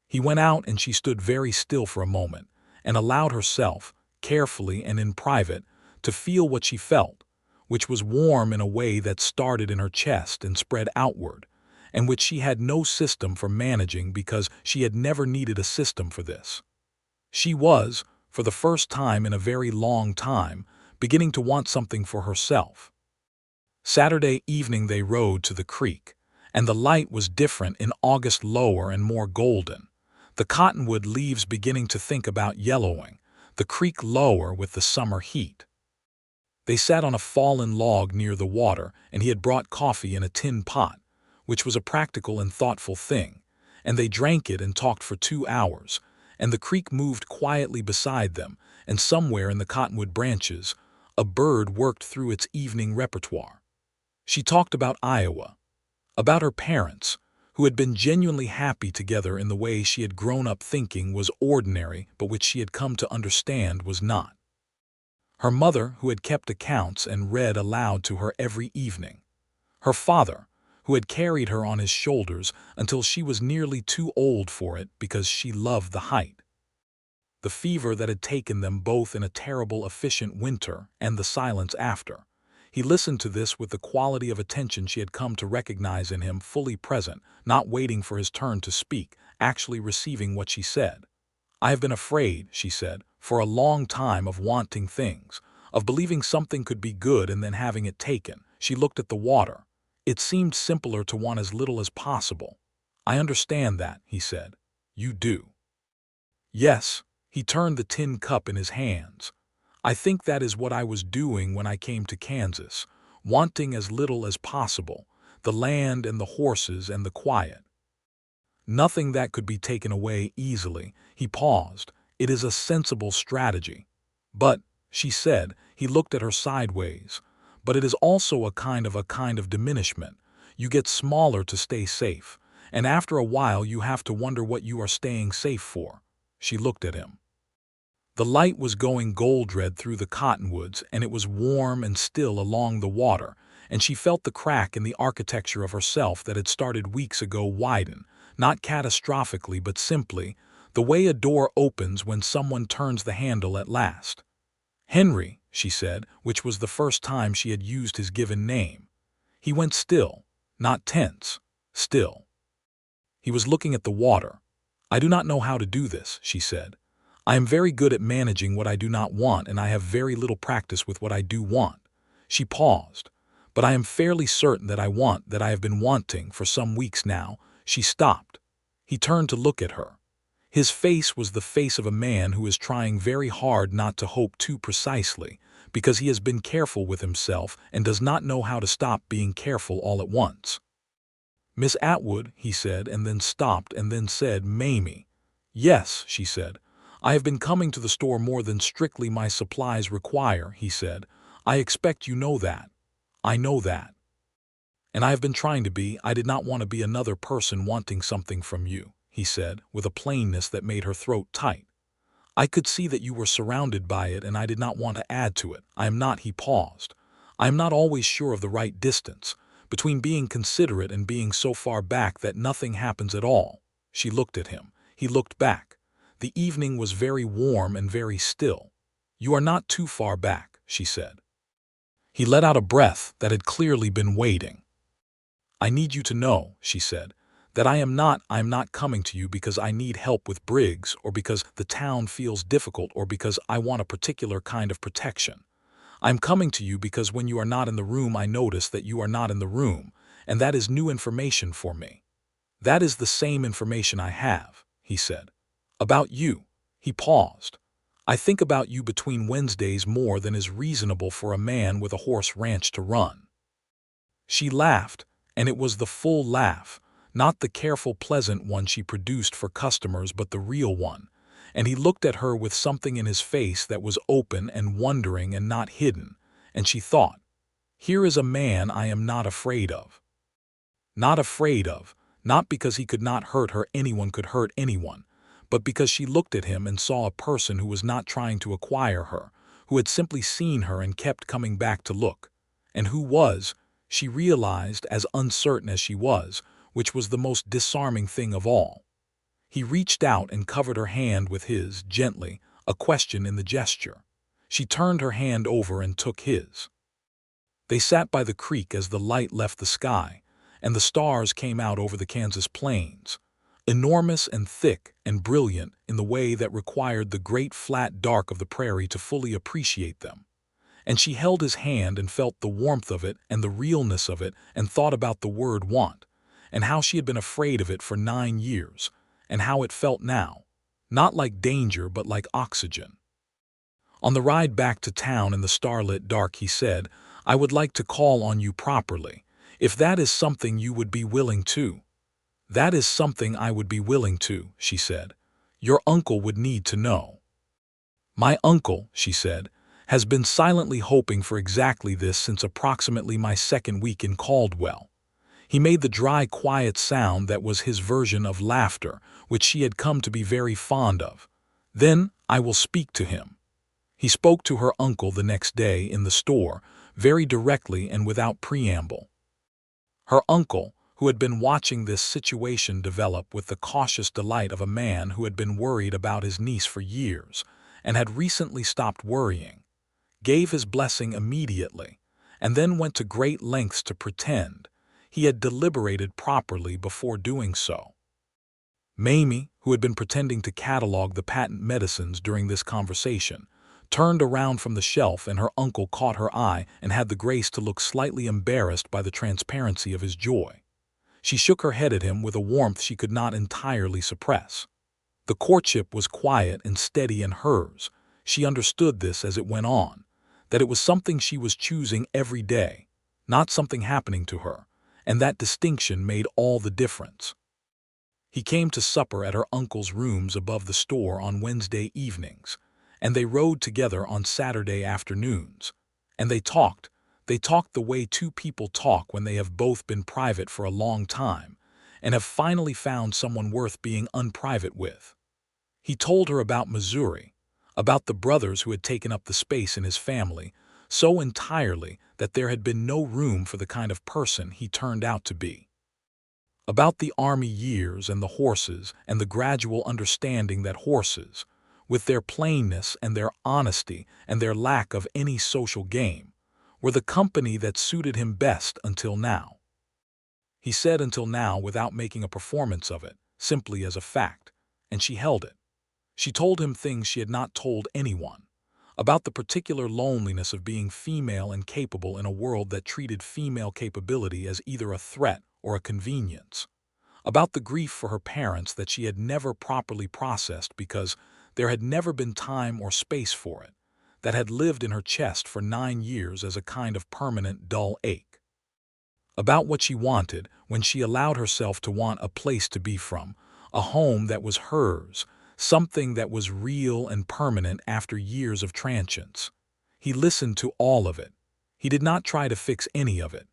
He went out and she stood very still for a moment and allowed herself, carefully and in private, to feel what she felt, which was warm in a way that started in her chest and spread outward, and which she had no system for managing because she had never needed a system for this. She was, for the first time in a very long time, beginning to want something for herself. Saturday evening they rode to the creek, and the light was different in August, lower and more golden, the cottonwood leaves beginning to think about yellowing, the creek lower with the summer heat. They sat on a fallen log near the water, and he had brought coffee in a tin pot, which was a practical and thoughtful thing, and they drank it and talked for 2 hours, and the creek moved quietly beside them, and somewhere in the cottonwood branches, a bird worked through its evening repertoire. She talked about Iowa, about her parents, who had been genuinely happy together in the way she had grown up thinking was ordinary but which she had come to understand was not. Her mother, who had kept accounts and read aloud to her every evening. Her father, who had carried her on his shoulders until she was nearly too old for it because she loved the height. The fever that had taken them both in a terrible efficient winter and the silence after. He listened to this with the quality of attention she had come to recognize in him, fully present, not waiting for his turn to speak, actually receiving what she said. "I have been afraid," she said, "for a long time of wanting things, of believing something could be good and then having it taken." She looked at the water. "It seemed simpler to want as little as possible." "I understand that," he said. "You do." "Yes." He turned the tin cup in his hands. "I think that is what I was doing when I came to Kansas, wanting as little as possible, the land and the horses and the quiet. Nothing that could be taken away easily." He paused. "It is a sensible strategy." "But," she said, he looked at her sideways, "but it is also a kind of diminishment. You get smaller to stay safe, and after a while you have to wonder what you are staying safe for." She looked at him. The light was going gold-red through the cottonwoods, and it was warm and still along the water, and she felt the crack in the architecture of herself that had started weeks ago widen, not catastrophically but simply, the way a door opens when someone turns the handle at last. "Henry," she said, which was the first time she had used his given name. He went still, not tense, still. He was looking at the water. "I do not know how to do this," she said. "I am very good at managing what I do not want, and I have very little practice with what I do want." She paused. "But I am fairly certain that I have been wanting for some weeks now." She stopped. He turned to look at her. His face was the face of a man who is trying very hard not to hope too precisely, because he has been careful with himself and does not know how to stop being careful all at once. "Miss Atwood," he said, and then stopped and then said, "Mamie." "Yes," she said. "I have been coming to the store more than strictly my supplies require," he said. "I expect you know that." "I know that." "And I have been trying to be. I did not want to be another person wanting something from you," he said, with a plainness that made her throat tight. "I could see that you were surrounded by it, and I did not want to add to it. I am not," he paused. "I am not always sure of the right distance, between being considerate and being so far back that nothing happens at all." She looked at him. He looked back. The evening was very warm and very still. "You are not too far back," she said. He let out a breath that had clearly been waiting. "I need you to know," she said, "that I am not coming to you because I need help with Briggs or because the town feels difficult or because I want a particular kind of protection. I am coming to you because when you are not in the room I notice that you are not in the room, and that is new information for me." "That is the same information I have," he said. "About you." He paused. "I think about you between Wednesdays more than is reasonable for a man with a horse ranch to run." She laughed, and it was the full laugh, not the careful, pleasant one she produced for customers, but the real one. And he looked at her with something in his face that was open and wondering and not hidden, and she thought, "Here is a man I am not afraid of." Not afraid of, not because he could not hurt her, anyone could hurt anyone, but because she looked at him and saw a person who was not trying to acquire her, who had simply seen her and kept coming back to look, and who was, she realized, as uncertain as she was, which was the most disarming thing of all. He reached out and covered her hand with his, gently, a question in the gesture. She turned her hand over and took his. They sat by the creek as the light left the sky, and the stars came out over the Kansas plains, enormous and thick and brilliant in the way that required the great flat dark of the prairie to fully appreciate them. And she held his hand and felt the warmth of it and the realness of it, and thought about the word want, and how she had been afraid of it for 9 years, and how it felt now, not like danger but like oxygen. On the ride back to town in the starlit dark, he said, "I would like to call on you properly, if that is something you would be willing to." "That is something I would be willing to," she said. "Your uncle would need to know." "My uncle," she said, "has been silently hoping for exactly this since approximately my second week in Caldwell." He made the dry, quiet sound that was his version of laughter, which she had come to be very fond of. "Then I will speak to him." He spoke to her uncle the next day in the store, very directly and without preamble. Her uncle, who had been watching this situation develop with the cautious delight of a man who had been worried about his niece for years, and had recently stopped worrying, gave his blessing immediately, and then went to great lengths to pretend he had deliberated properly before doing so. Mamie, who had been pretending to catalog the patent medicines during this conversation, turned around from the shelf, and her uncle caught her eye and had the grace to look slightly embarrassed by the transparency of his joy. She shook her head at him with a warmth she could not entirely suppress. The courtship was quiet and steady, and hers, she understood this as it went on, that it was something she was choosing every day, not something happening to her, and that distinction made all the difference. He came to supper at her uncle's rooms above the store on Wednesday evenings, and they rode together on Saturday afternoons, and they talked the way two people talk when they have both been private for a long time, and have finally found someone worth being unprivate with. He told her about Missouri, about the brothers who had taken up the space in his family so entirely that there had been no room for the kind of person he turned out to be. About the army years and the horses, and the gradual understanding that horses, with their plainness and their honesty and their lack of any social game, were the company that suited him best until now. He said until now without making a performance of it, simply as a fact, and she held it. She told him things she had not told anyone, about the particular loneliness of being female and capable in a world that treated female capability as either a threat or a convenience, about the grief for her parents that she had never properly processed because there had never been time or space for it, that had lived in her chest for 9 years as a kind of permanent dull ache. About what she wanted when she allowed herself to want a place to be from, a home that was hers, something that was real and permanent after years of transience. He listened to all of it. He did not try to fix any of it.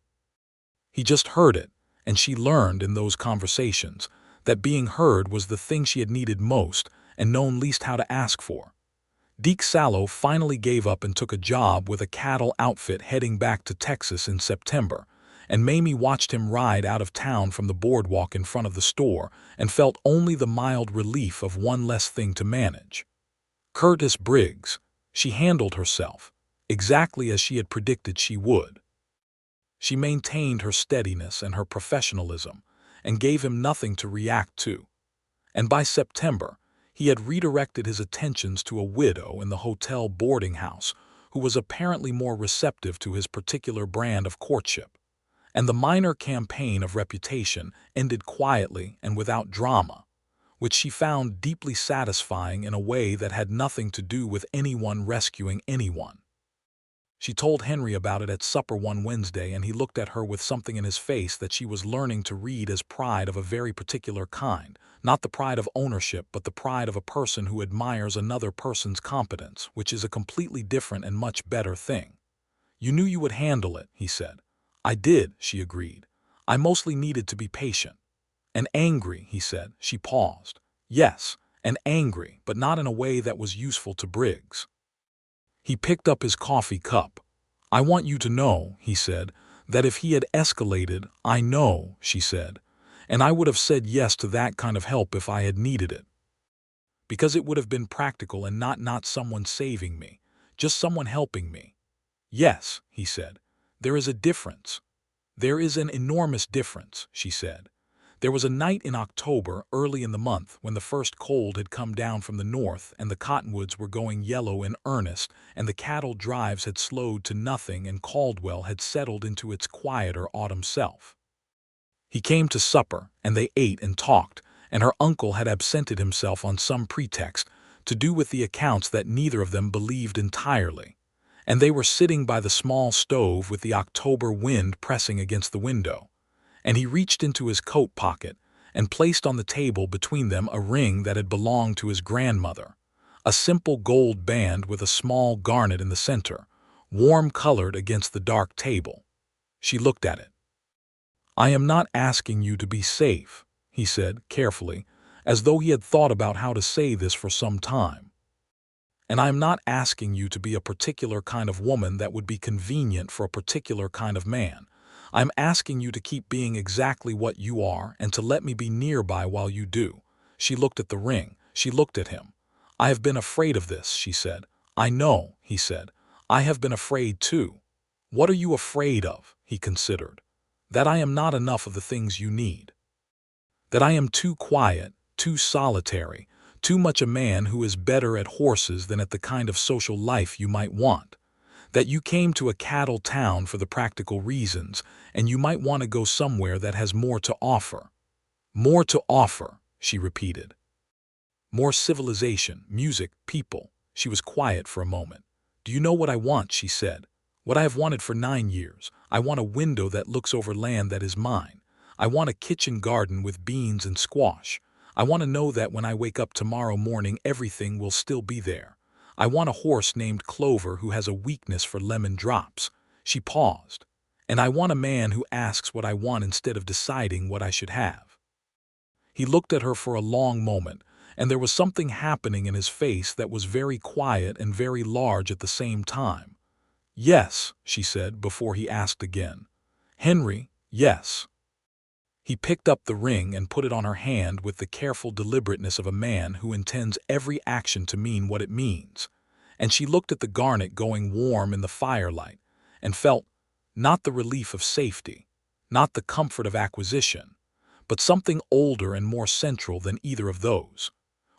He just heard it, and she learned in those conversations that being heard was the thing she had needed most and known least how to ask for. Deke Sallow finally gave up and took a job with a cattle outfit heading back to Texas in September, and Mamie watched him ride out of town from the boardwalk in front of the store and felt only the mild relief of one less thing to manage. Curtis Briggs, she handled herself, exactly as she had predicted she would. She maintained her steadiness and her professionalism, and gave him nothing to react to. And by September, he had redirected his attentions to a widow in the hotel boarding house who was apparently more receptive to his particular brand of courtship. And the minor campaign of reputation ended quietly and without drama, which she found deeply satisfying in a way that had nothing to do with anyone rescuing anyone. She told Henry about it at supper one Wednesday, and he looked at her with something in his face that she was learning to read as pride of a very particular kind, not the pride of ownership, but the pride of a person who admires another person's competence, which is a completely different and much better thing. "You knew you would handle it," he said. "I did," she agreed. "I mostly needed to be patient." "And angry," he said. She paused. "Yes, and angry, but not in a way that was useful to Briggs." He picked up his coffee cup. "I want you to know," he said, "that if he had escalated—" "I know," she said, "and I would have said yes to that kind of help if I had needed it. Because it would have been practical and not someone saving me, just someone helping me." "Yes," he said, "there is a difference." "There is an enormous difference," she said. There was a night in October, early in the month, when the first cold had come down from the north and the cottonwoods were going yellow in earnest and the cattle drives had slowed to nothing and Caldwell had settled into its quieter autumn self. He came to supper, and they ate and talked, and her uncle had absented himself on some pretext, to do with the accounts that neither of them believed entirely. And they were sitting by the small stove with the October wind pressing against the window. And he reached into his coat pocket and placed on the table between them a ring that had belonged to his grandmother, a simple gold band with a small garnet in the center, warm-colored against the dark table. She looked at it. "I am not asking you to be safe," he said carefully, as though he had thought about how to say this for some time. "And I am not asking you to be a particular kind of woman that would be convenient for a particular kind of man. I'm asking you to keep being exactly what you are and to let me be nearby while you do." She looked at the ring. She looked at him. "I have been afraid of this," she said. "I know," he said. "I have been afraid too." "What are you afraid of?" he considered. "That I am not enough of the things you need. That I am too quiet, too solitary, too much a man who is better at horses than at the kind of social life you might want. That you came to a cattle town for the practical reasons, and you might want to go somewhere that has more to offer." "More to offer," she repeated. "More civilization, music, people." She was quiet for a moment. "Do you know what I want?" she said. "What I have wanted for 9 years. I want a window that looks over land that is mine. I want a kitchen garden with beans and squash. I want to know that when I wake up tomorrow morning everything will still be there. I want a horse named Clover who has a weakness for lemon drops." She paused. "And I want a man who asks what I want instead of deciding what I should have." He looked at her for a long moment, and there was something happening in his face that was very quiet and very large at the same time. "Yes," she said before he asked again. "Henry, yes." He picked up the ring and put it on her hand with the careful deliberateness of a man who intends every action to mean what it means. And she looked at the garnet going warm in the firelight, and felt, not the relief of safety, not the comfort of acquisition, but something older and more central than either of those,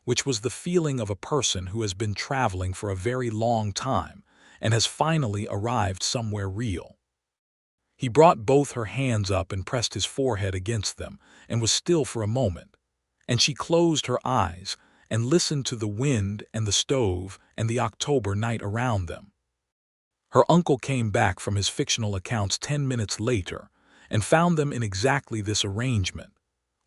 which was the feeling of a person who has been traveling for a very long time and has finally arrived somewhere real. He brought both her hands up and pressed his forehead against them and was still for a moment, and she closed her eyes and listened to the wind and the stove and the October night around them. Her uncle came back from his fictional accounts 10 minutes later and found them in exactly this arrangement,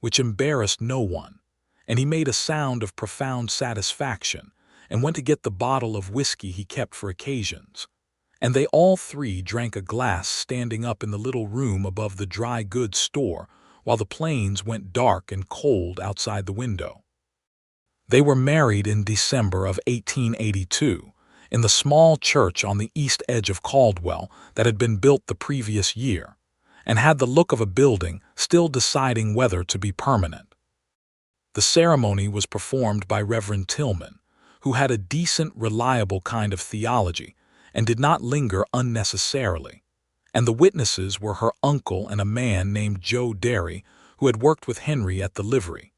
which embarrassed no one, and he made a sound of profound satisfaction and went to get the bottle of whiskey he kept for occasions. And they all three drank a glass standing up in the little room above the dry goods store while the plains went dark and cold outside the window. They were married in December of 1882 in the small church on the east edge of Caldwell that had been built the previous year and had the look of a building still deciding whether to be permanent. The ceremony was performed by Reverend Tillman, who had a decent, reliable kind of theology and did not linger unnecessarily, and the witnesses were her uncle and a man named Joe Derry, who had worked with Henry at the livery,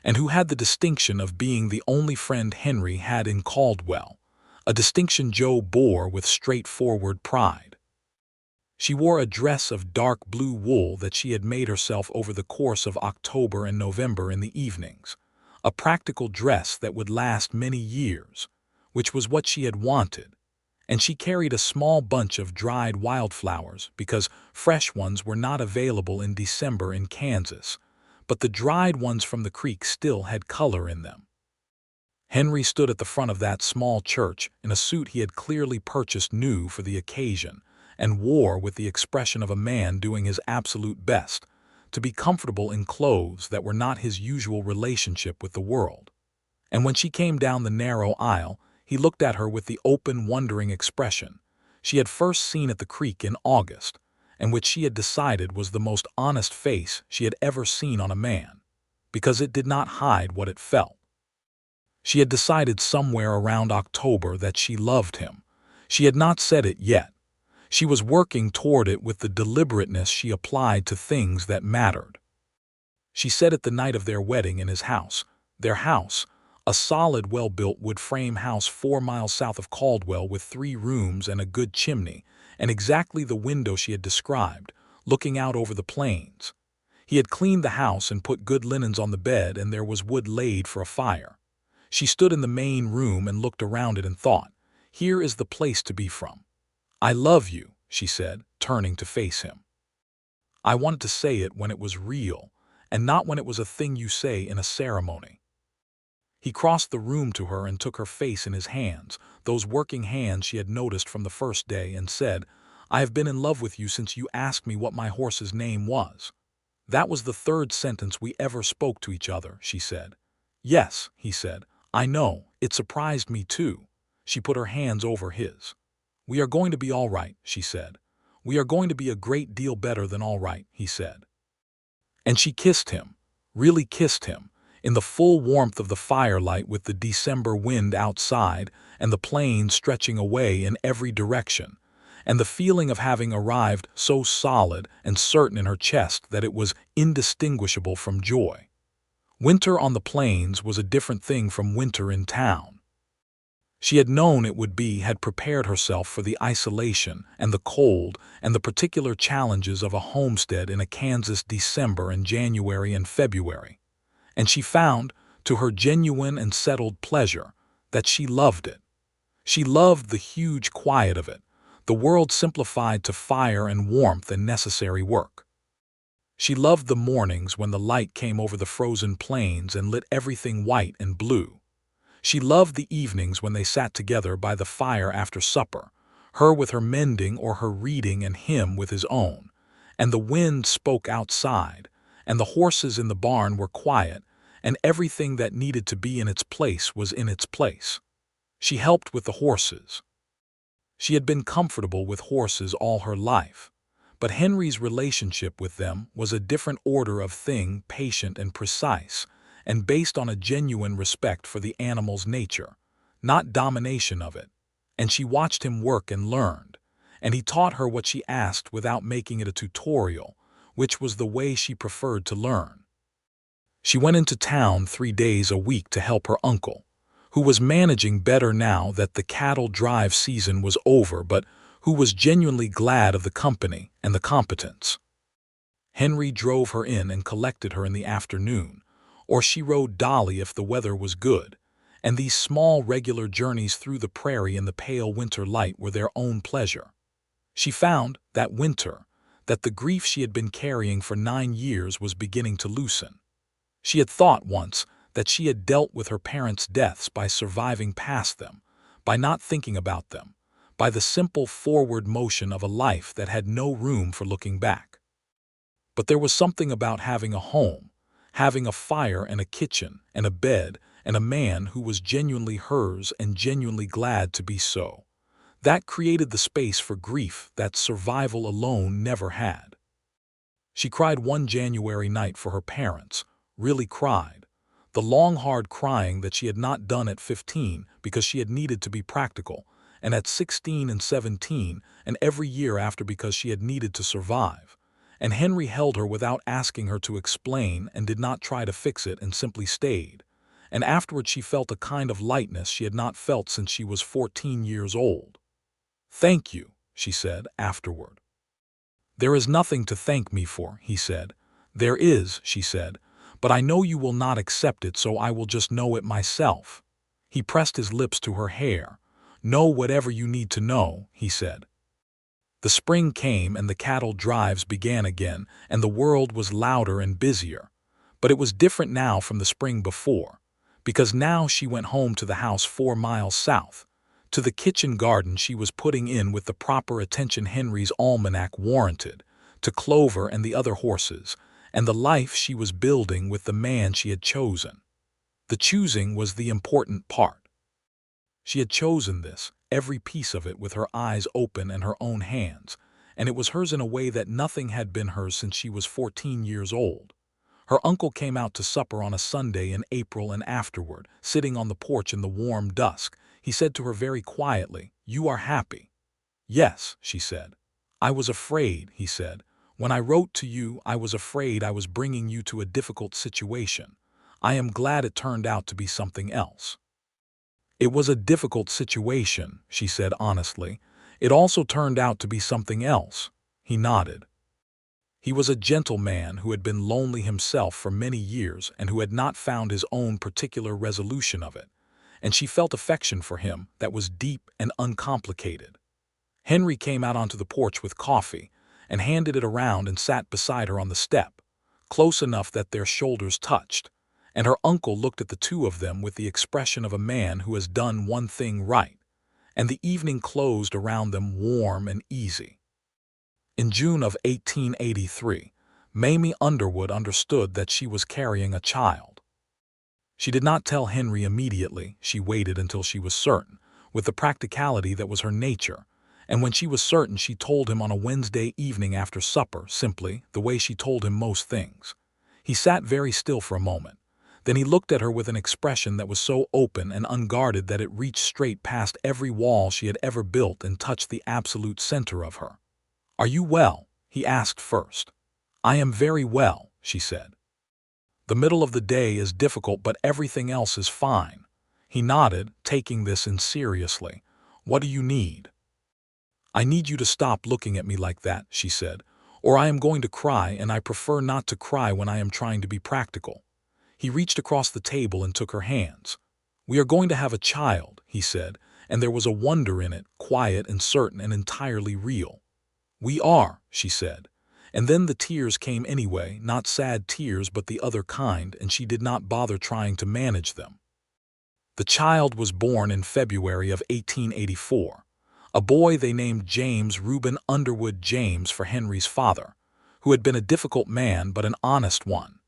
and who had the distinction of being the only friend Henry had in Caldwell, a distinction Joe bore with straightforward pride. She wore a dress of dark blue wool that she had made herself over the course of October and November in the evenings, a practical dress that would last many years, which was what she had wanted, and she carried a small bunch of dried wildflowers because fresh ones were not available in December in Kansas, but the dried ones from the creek still had color in them. Henry stood at the front of that small church in a suit he had clearly purchased new for the occasion and wore with the expression of a man doing his absolute best to be comfortable in clothes that were not his usual relationship with the world. And when she came down the narrow aisle, he looked at her with the open, wondering expression she had first seen at the creek in August, and which she had decided was the most honest face she had ever seen on a man, because it did not hide what it felt. She had decided somewhere around October that she loved him. She had not said it yet. She was working toward it with the deliberateness she applied to things that mattered. She said it the night of their wedding in his house. Their house, a solid, well-built wood-frame house 4 miles south of Caldwell with 3 rooms and a good chimney, and exactly the window she had described, looking out over the plains. He had cleaned the house and put good linens on the bed, and there was wood laid for a fire. She stood in the main room and looked around it and thought, "Here is the place to be from." "I love you," she said, turning to face him. "I wanted to say it when it was real, and not when it was a thing you say in a ceremony." He crossed the room to her and took her face in his hands, those working hands she had noticed from the first day, and said, "I have been in love with you since you asked me what my horse's name was." "That was the 3rd sentence we ever spoke to each other," she said. "Yes," he said, "I know. It surprised me too." She put her hands over his. "We are going to be all right," she said. "We are going to be a great deal better than all right," he said. And she kissed him, really kissed him, in the full warmth of the firelight with the December wind outside and the plains stretching away in every direction, and the feeling of having arrived so solid and certain in her chest that it was indistinguishable from joy. Winter on the plains was a different thing from winter in town. She had known it would be, had prepared herself for the isolation and the cold and the particular challenges of a homestead in a Kansas December and January and February. And she found, to her genuine and settled pleasure, that she loved it. She loved the huge quiet of it, the world simplified to fire and warmth and necessary work. She loved the mornings when the light came over the frozen plains and lit everything white and blue. She loved the evenings when they sat together by the fire after supper, her with her mending or her reading and him with his own, and the wind spoke outside, and the horses in the barn were quiet, and everything that needed to be in its place was in its place. She helped with the horses. She had been comfortable with horses all her life, but Henry's relationship with them was a different order of thing, patient and precise, and based on a genuine respect for the animal's nature, not domination of it. And she watched him work and learned, and he taught her what she asked without making it a tutorial, which was the way she preferred to learn. She went into town 3 days a week to help her uncle, who was managing better now that the cattle drive season was over, but who was genuinely glad of the company and the competence. Henry drove her in and collected her in the afternoon, or she rode Dolly if the weather was good, and these small regular journeys through the prairie in the pale winter light were their own pleasure. She found, that winter, that the grief she had been carrying for 9 years was beginning to loosen. She had thought once that she had dealt with her parents' deaths by surviving past them, by not thinking about them, by the simple forward motion of a life that had no room for looking back. But there was something about having a home, having a fire and a kitchen and a bed and a man who was genuinely hers and genuinely glad to be so, that created the space for grief that survival alone never had. She cried one January night for her parents, really cried, the long hard crying that she had not done at 15 because she had needed to be practical, and at 16 and 17 and every year after because she had needed to survive. And Henry held her without asking her to explain and did not try to fix it and simply stayed. And afterward she felt a kind of lightness she had not felt since she was 14 years old. "Thank you," she said afterward. "There is nothing to thank me for," he said. "There is," she said, "but I know you will not accept it, so I will just know it myself." He pressed his lips to her hair. Know whatever you need to know, he said. The spring came and the cattle drives began again, and the world was louder and busier. But it was different now from the spring before, because now she went home to the house 4 miles south, to the kitchen garden she was putting in with the proper attention Henry's almanac warranted, to Clover and the other horses, and the life she was building with the man she had chosen. The choosing was the important part. She had chosen this, every piece of it, with her eyes open and her own hands, and it was hers in a way that nothing had been hers since she was 14 years old. Her uncle came out to supper on a Sunday in April, and afterward, sitting on the porch in the warm dusk, he said to her very quietly, "You are happy." "Yes," she said. "I was afraid," he said. "When I wrote to you, I was afraid I was bringing you to a difficult situation. I am glad it turned out to be something else." "It was a difficult situation," she said honestly. "It also turned out to be something else." He nodded. He was a gentle man who had been lonely himself for many years and who had not found his own particular resolution of it, and she felt affection for him that was deep and uncomplicated. Henry came out onto the porch with coffee and handed it around and sat beside her on the step, close enough that their shoulders touched, and her uncle looked at the two of them with the expression of a man who has done one thing right, and the evening closed around them warm and easy. In June of 1883, Mamie Underwood understood that she was carrying a child. She did not tell Henry immediately. She waited until she was certain, with the practicality that was her nature, and when she was certain she told him on a Wednesday evening after supper, simply, the way she told him most things. He sat very still for a moment. Then he looked at her with an expression that was so open and unguarded that it reached straight past every wall she had ever built and touched the absolute center of her. "Are you well?" he asked first. "I am very well," she said. "The middle of the day is difficult, but everything else is fine." He nodded, taking this in seriously. "What do you need?" "I need you to stop looking at me like that," she said, "or I am going to cry, and I prefer not to cry when I am trying to be practical." He reached across the table and took her hands. "We are going to have a child," he said, and there was a wonder in it, quiet and certain and entirely real. "We are," she said. And then the tears came anyway, not sad tears but the other kind, and she did not bother trying to manage them. The child was born in February of 1884, a boy they named James Reuben Underwood, James for Henry's father, who had been a difficult man but an honest one,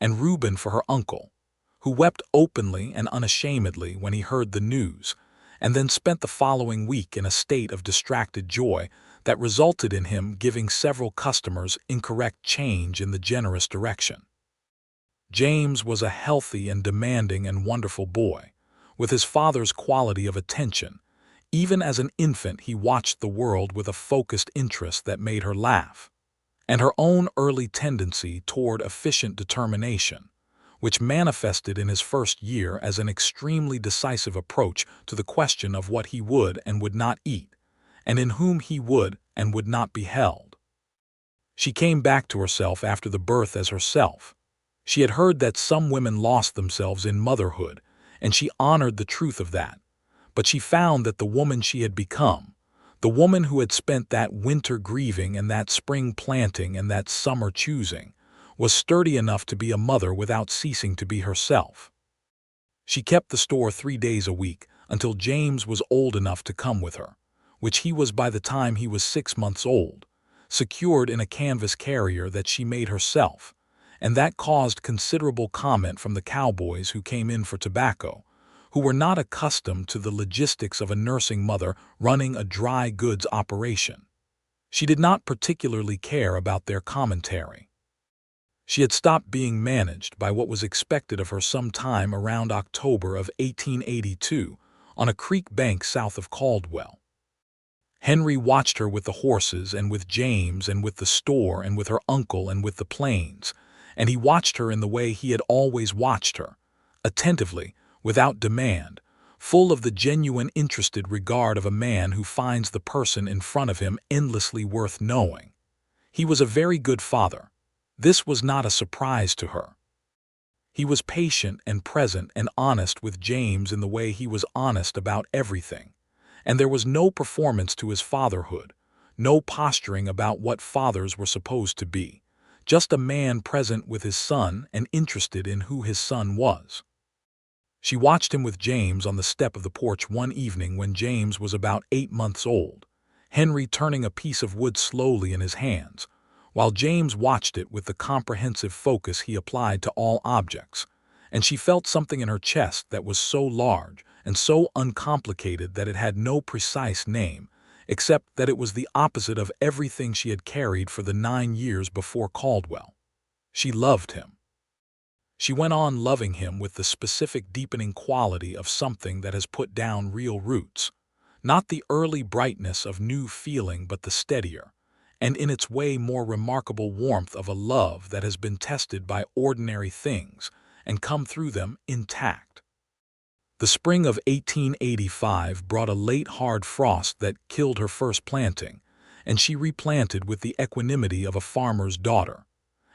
and Reuben for her uncle, who wept openly and unashamedly when he heard the news, and then spent the following week in a state of distracted joy that resulted in him giving several customers incorrect change in the generous direction. James was a healthy and demanding and wonderful boy, with his father's quality of attention. Even as an infant he watched the world with a focused interest that made her laugh, and her own early tendency toward efficient determination, which manifested in his first year as an extremely decisive approach to the question of what he would and would not eat, and in whom he would and would not be held. She came back to herself after the birth as herself. She had heard that some women lost themselves in motherhood, and she honored the truth of that. But she found that the woman she had become, the woman who had spent that winter grieving and that spring planting and that summer choosing, was sturdy enough to be a mother without ceasing to be herself. She kept the store 3 days a week until James was old enough to come with her, which he was by the time he was 6 months old, secured in a canvas carrier that she made herself, and that caused considerable comment from the cowboys who came in for tobacco, who were not accustomed to the logistics of a nursing mother running a dry goods operation. She did not particularly care about their commentary. She had stopped being managed by what was expected of her some time around October of 1882 on a creek bank south of Caldwell. Henry watched her with the horses and with James and with the store and with her uncle and with the plains, and he watched her in the way he had always watched her, attentively, without demand, full of the genuine interested regard of a man who finds the person in front of him endlessly worth knowing. He was a very good father. This was not a surprise to her. He was patient and present and honest with James in the way he was honest about everything, And there was no performance to his fatherhood, no posturing about what fathers were supposed to be, just a man present with his son and interested in who his son was. She watched him with James on the step of the porch one evening when James was about 8 months old, Henry turning a piece of wood slowly in his hands, while James watched it with the comprehensive focus he applied to all objects, and she felt something in her chest that was so large and so uncomplicated that it had no precise name, except that it was the opposite of everything she had carried for the 9 years before Caldwell. She loved him. She went on loving him with the specific deepening quality of something that has put down real roots, not the early brightness of new feeling but the steadier, and in its way more remarkable warmth of a love that has been tested by ordinary things and come through them intact. The spring of 1885 brought a late hard frost that killed her first planting, and she replanted with the equanimity of a farmer's daughter.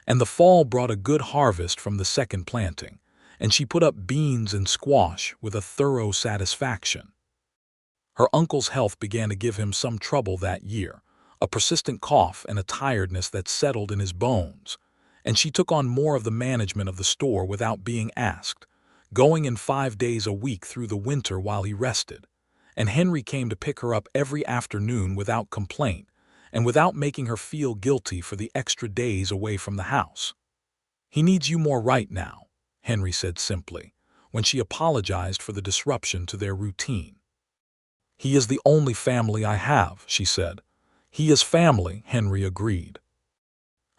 And the fall brought a good harvest from the second planting, and she put up beans and squash with a thorough satisfaction. Her uncle's health began to give him some trouble that year, a persistent cough and a tiredness that settled in his bones, and she took on more of the management of the store without being asked, going in 5 days a week through the winter while he rested, and Henry came to pick her up every afternoon without complaint, and without making her feel guilty for the extra days away from the house. "He needs you more right now," Henry said simply, when she apologized for the disruption to their routine. "He is the only family I have," she said. "He is family," Henry agreed.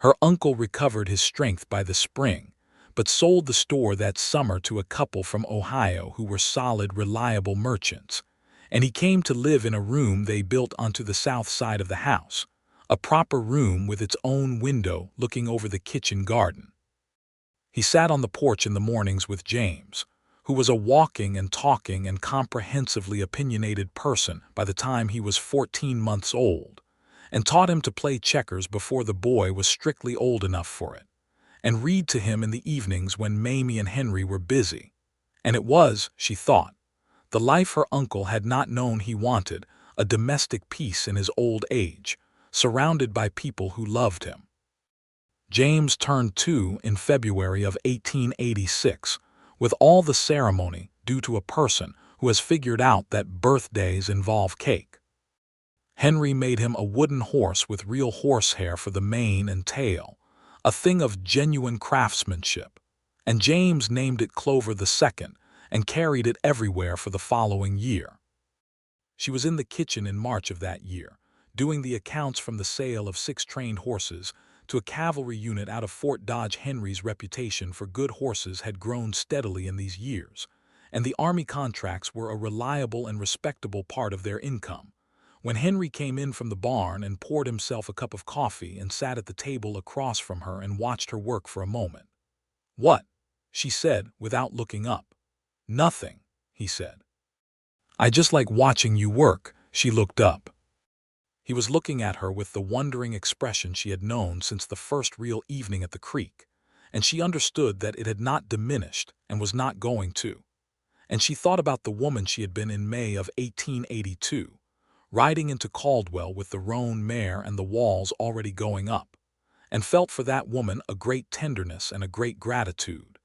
Her uncle recovered his strength by the spring, but sold the store that summer to a couple from Ohio who were solid, reliable merchants, and he came to live in a room they built onto the south side of the house, a proper room with its own window looking over the kitchen garden. He sat on the porch in the mornings with James, who was a walking and talking and comprehensively opinionated person by the time he was 14 months old, and taught him to play checkers before the boy was strictly old enough for it, and read to him in the evenings when Mamie and Henry were busy. And it was, she thought, the life her uncle had not known he wanted, a domestic peace in his old age, surrounded by people who loved him. James turned 2 in February of 1886, with all the ceremony due to a person who has figured out that birthdays involve cake. Henry made him a wooden horse with real horsehair for the mane and tail, a thing of genuine craftsmanship, and James named it Clover II, and carried it everywhere for the following year. She was in the kitchen in March of that year, doing the accounts from the sale of 6 trained horses to a cavalry unit out of Fort Dodge. Henry's reputation for good horses had grown steadily in these years, and the Army contracts were a reliable and respectable part of their income, when Henry came in from the barn and poured himself a cup of coffee and sat at the table across from her and watched her work for a moment. "What?" she said without looking up. "Nothing," he said. "I just like watching you work." She looked up. He was looking at her with the wondering expression she had known since the first real evening at the creek, and she understood that it had not diminished and was not going to. And she thought about the woman she had been in May of 1882, riding into Caldwell with the roan mare and the walls already going up, and felt for that woman a great tenderness and a great gratitude,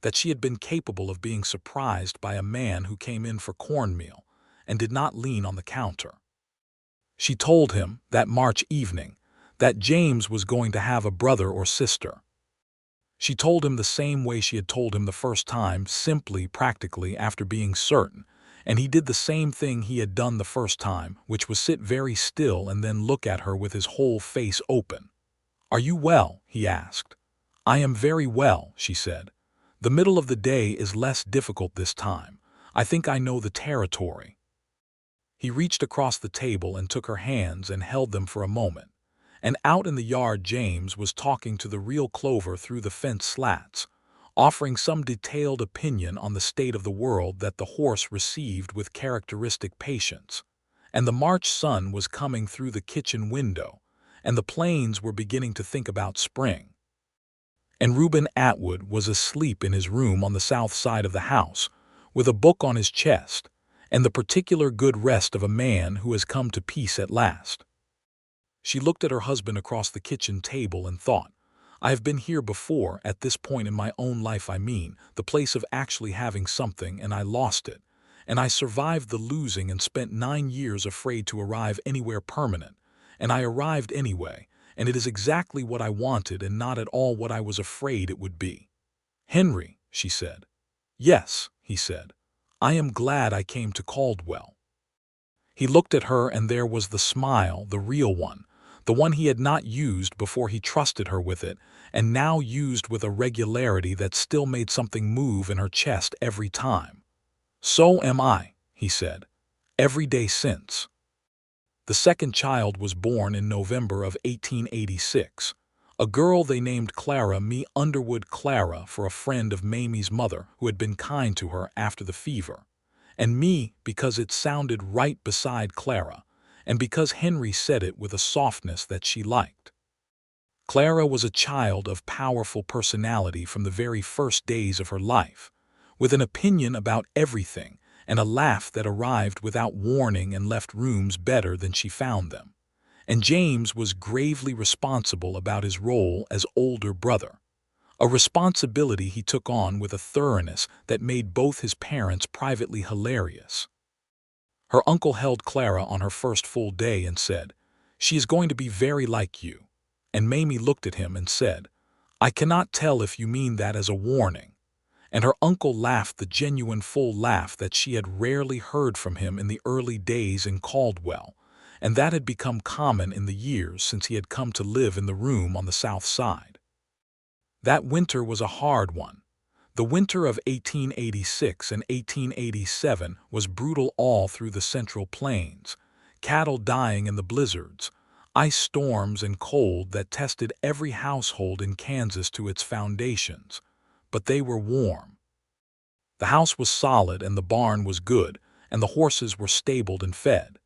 that she had been capable of being surprised by a man who came in for cornmeal and did not lean on the counter. She told him, that March evening, that James was going to have a brother or sister. She told him the same way she had told him the first time, simply, practically, after being certain, and he did the same thing he had done the first time, which was sit very still and then look at her with his whole face open. "Are you well?" he asked. "I am very well," she said. "The middle of the day is less difficult this time. I think I know the territory." He reached across the table and took her hands and held them for a moment, and out in the yard James was talking to the real Clover through the fence slats, offering some detailed opinion on the state of the world that the horse received with characteristic patience, and the March sun was coming through the kitchen window, and the plains were beginning to think about spring. And Reuben Atwood was asleep in his room on the south side of the house, with a book on his chest, and the particular good rest of a man who has come to peace at last. She looked at her husband across the kitchen table and thought, I have been here before, at this point in my own life I mean, the place of actually having something, and I lost it. And I survived the losing and spent 9 years afraid to arrive anywhere permanent. And I arrived anyway, and it is exactly what I wanted and not at all what I was afraid it would be. Henry, she said. Yes, he said. I am glad I came to Caldwell. He looked at her, and there was the smile, the real one, the one he had not used before he trusted her with it, and now used with a regularity that still made something move in her chest every time. So am I, he said, every day since. The second child was born in November of 1886, a girl they named Clara, Mamie Underwood Clara, for a friend of Mamie's mother who had been kind to her after the fever, and me because it sounded right beside Clara, and because Henry said it with a softness that she liked. Clara was a child of powerful personality from the very first days of her life, with an opinion about everything and a laugh that arrived without warning and left rooms better than she found them. And James was gravely responsible about his role as older brother, a responsibility he took on with a thoroughness that made both his parents privately hilarious. Her uncle held Clara on her first full day and said, "She is going to be very like you." And Mamie looked at him and said, "I cannot tell if you mean that as a warning." And her uncle laughed the genuine full laugh that she had rarely heard from him in the early days in Caldwell, and that had become common in the years since he had come to live in the room on the south side. That winter was a hard one. The winter of 1886 and 1887 was brutal all through the Central Plains, cattle dying in the blizzards, ice storms and cold that tested every household in Kansas to its foundations, but they were warm. The house was solid and the barn was good, and the horses were stabled and fed,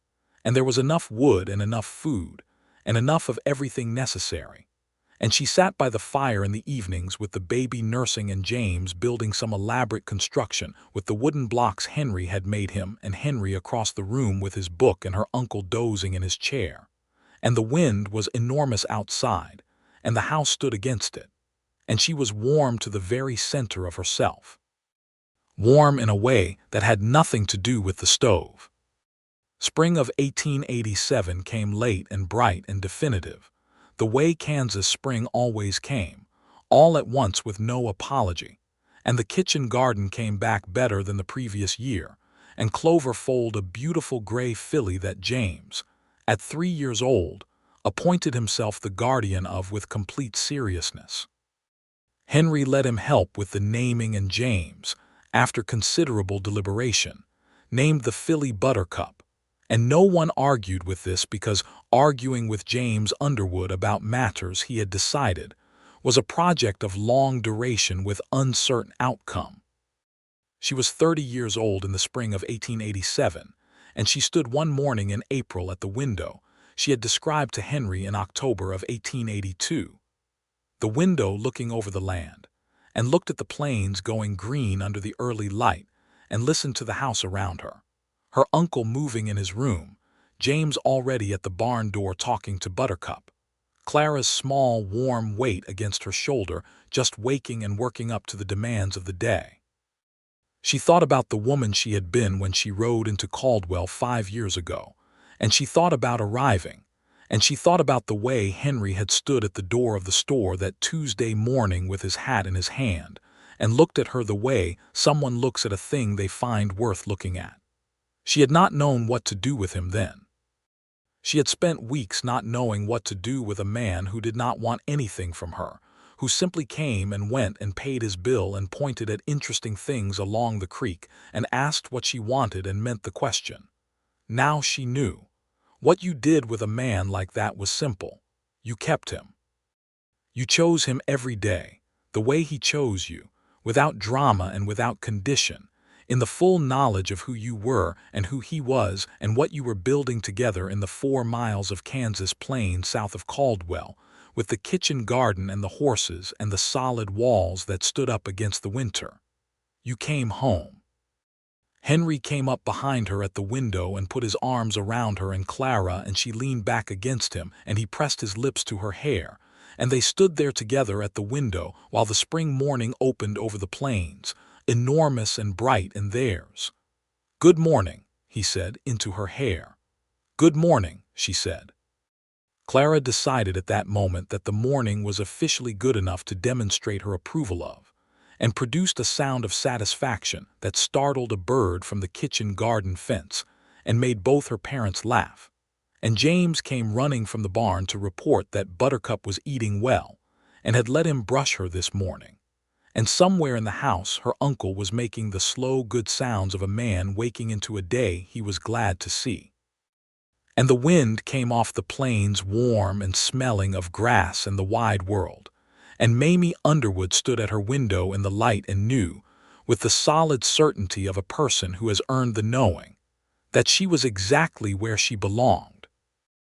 and there was enough wood and enough food, and enough of everything necessary. And she sat by the fire in the evenings with the baby nursing and James building some elaborate construction with the wooden blocks Henry had made him, and Henry across the room with his book and her uncle dozing in his chair. And the wind was enormous outside, and the house stood against it, and she was warm to the very center of herself. Warm in a way that had nothing to do with the stove. Spring of 1887 came late and bright and definitive, the way Kansas spring always came, all at once with no apology, and the kitchen garden came back better than the previous year, and Clover foaled a beautiful gray filly that James, at 3 years old, appointed himself the guardian of with complete seriousness. Henry let him help with the naming, and James, after considerable deliberation, named the filly Buttercup. And no one argued with this, because arguing with James Underwood about matters he had decided was a project of long duration with uncertain outcome. She was 30 years old in the spring of 1887, and she stood one morning in April at the window she had described to Henry in October of 1882. The window looking over the land, and looked at the plains going green under the early light, and listened to the house around her. Her uncle moving in his room, James already at the barn door talking to Buttercup, Clara's small, warm weight against her shoulder, just waking and working up to the demands of the day. She thought about the woman she had been when she rode into Caldwell 5 years ago, and she thought about arriving, and she thought about the way Henry had stood at the door of the store that Tuesday morning with his hat in his hand, and looked at her the way someone looks at a thing they find worth looking at. She had not known what to do with him then. She had spent weeks not knowing what to do with a man who did not want anything from her, who simply came and went and paid his bill and pointed at interesting things along the creek and asked what she wanted and meant the question. Now she knew. What you did with a man like that was simple. You kept him. You chose him every day, the way he chose you, without drama and without condition, in the full knowledge of who you were and who he was and what you were building together in the 4 miles of Kansas plain south of Caldwell, with the kitchen garden and the horses and the solid walls that stood up against the winter. You came home. Henry came up behind her at the window and put his arms around her and Clara, and she leaned back against him, and he pressed his lips to her hair, and they stood there together at the window while the spring morning opened over the plains, enormous and bright in theirs. "Good morning," he said, into her hair. "Good morning," she said. Clara decided at that moment that the morning was officially good enough to demonstrate her approval of, and produced a sound of satisfaction that startled a bird from the kitchen garden fence and made both her parents laugh. And James came running from the barn to report that Buttercup was eating well and had let him brush her this morning. And somewhere in the house her uncle was making the slow, good sounds of a man waking into a day he was glad to see. And the wind came off the plains warm and smelling of grass and the wide world, and Mamie Underwood stood at her window in the light and knew, with the solid certainty of a person who has earned the knowing, that she was exactly where she belonged.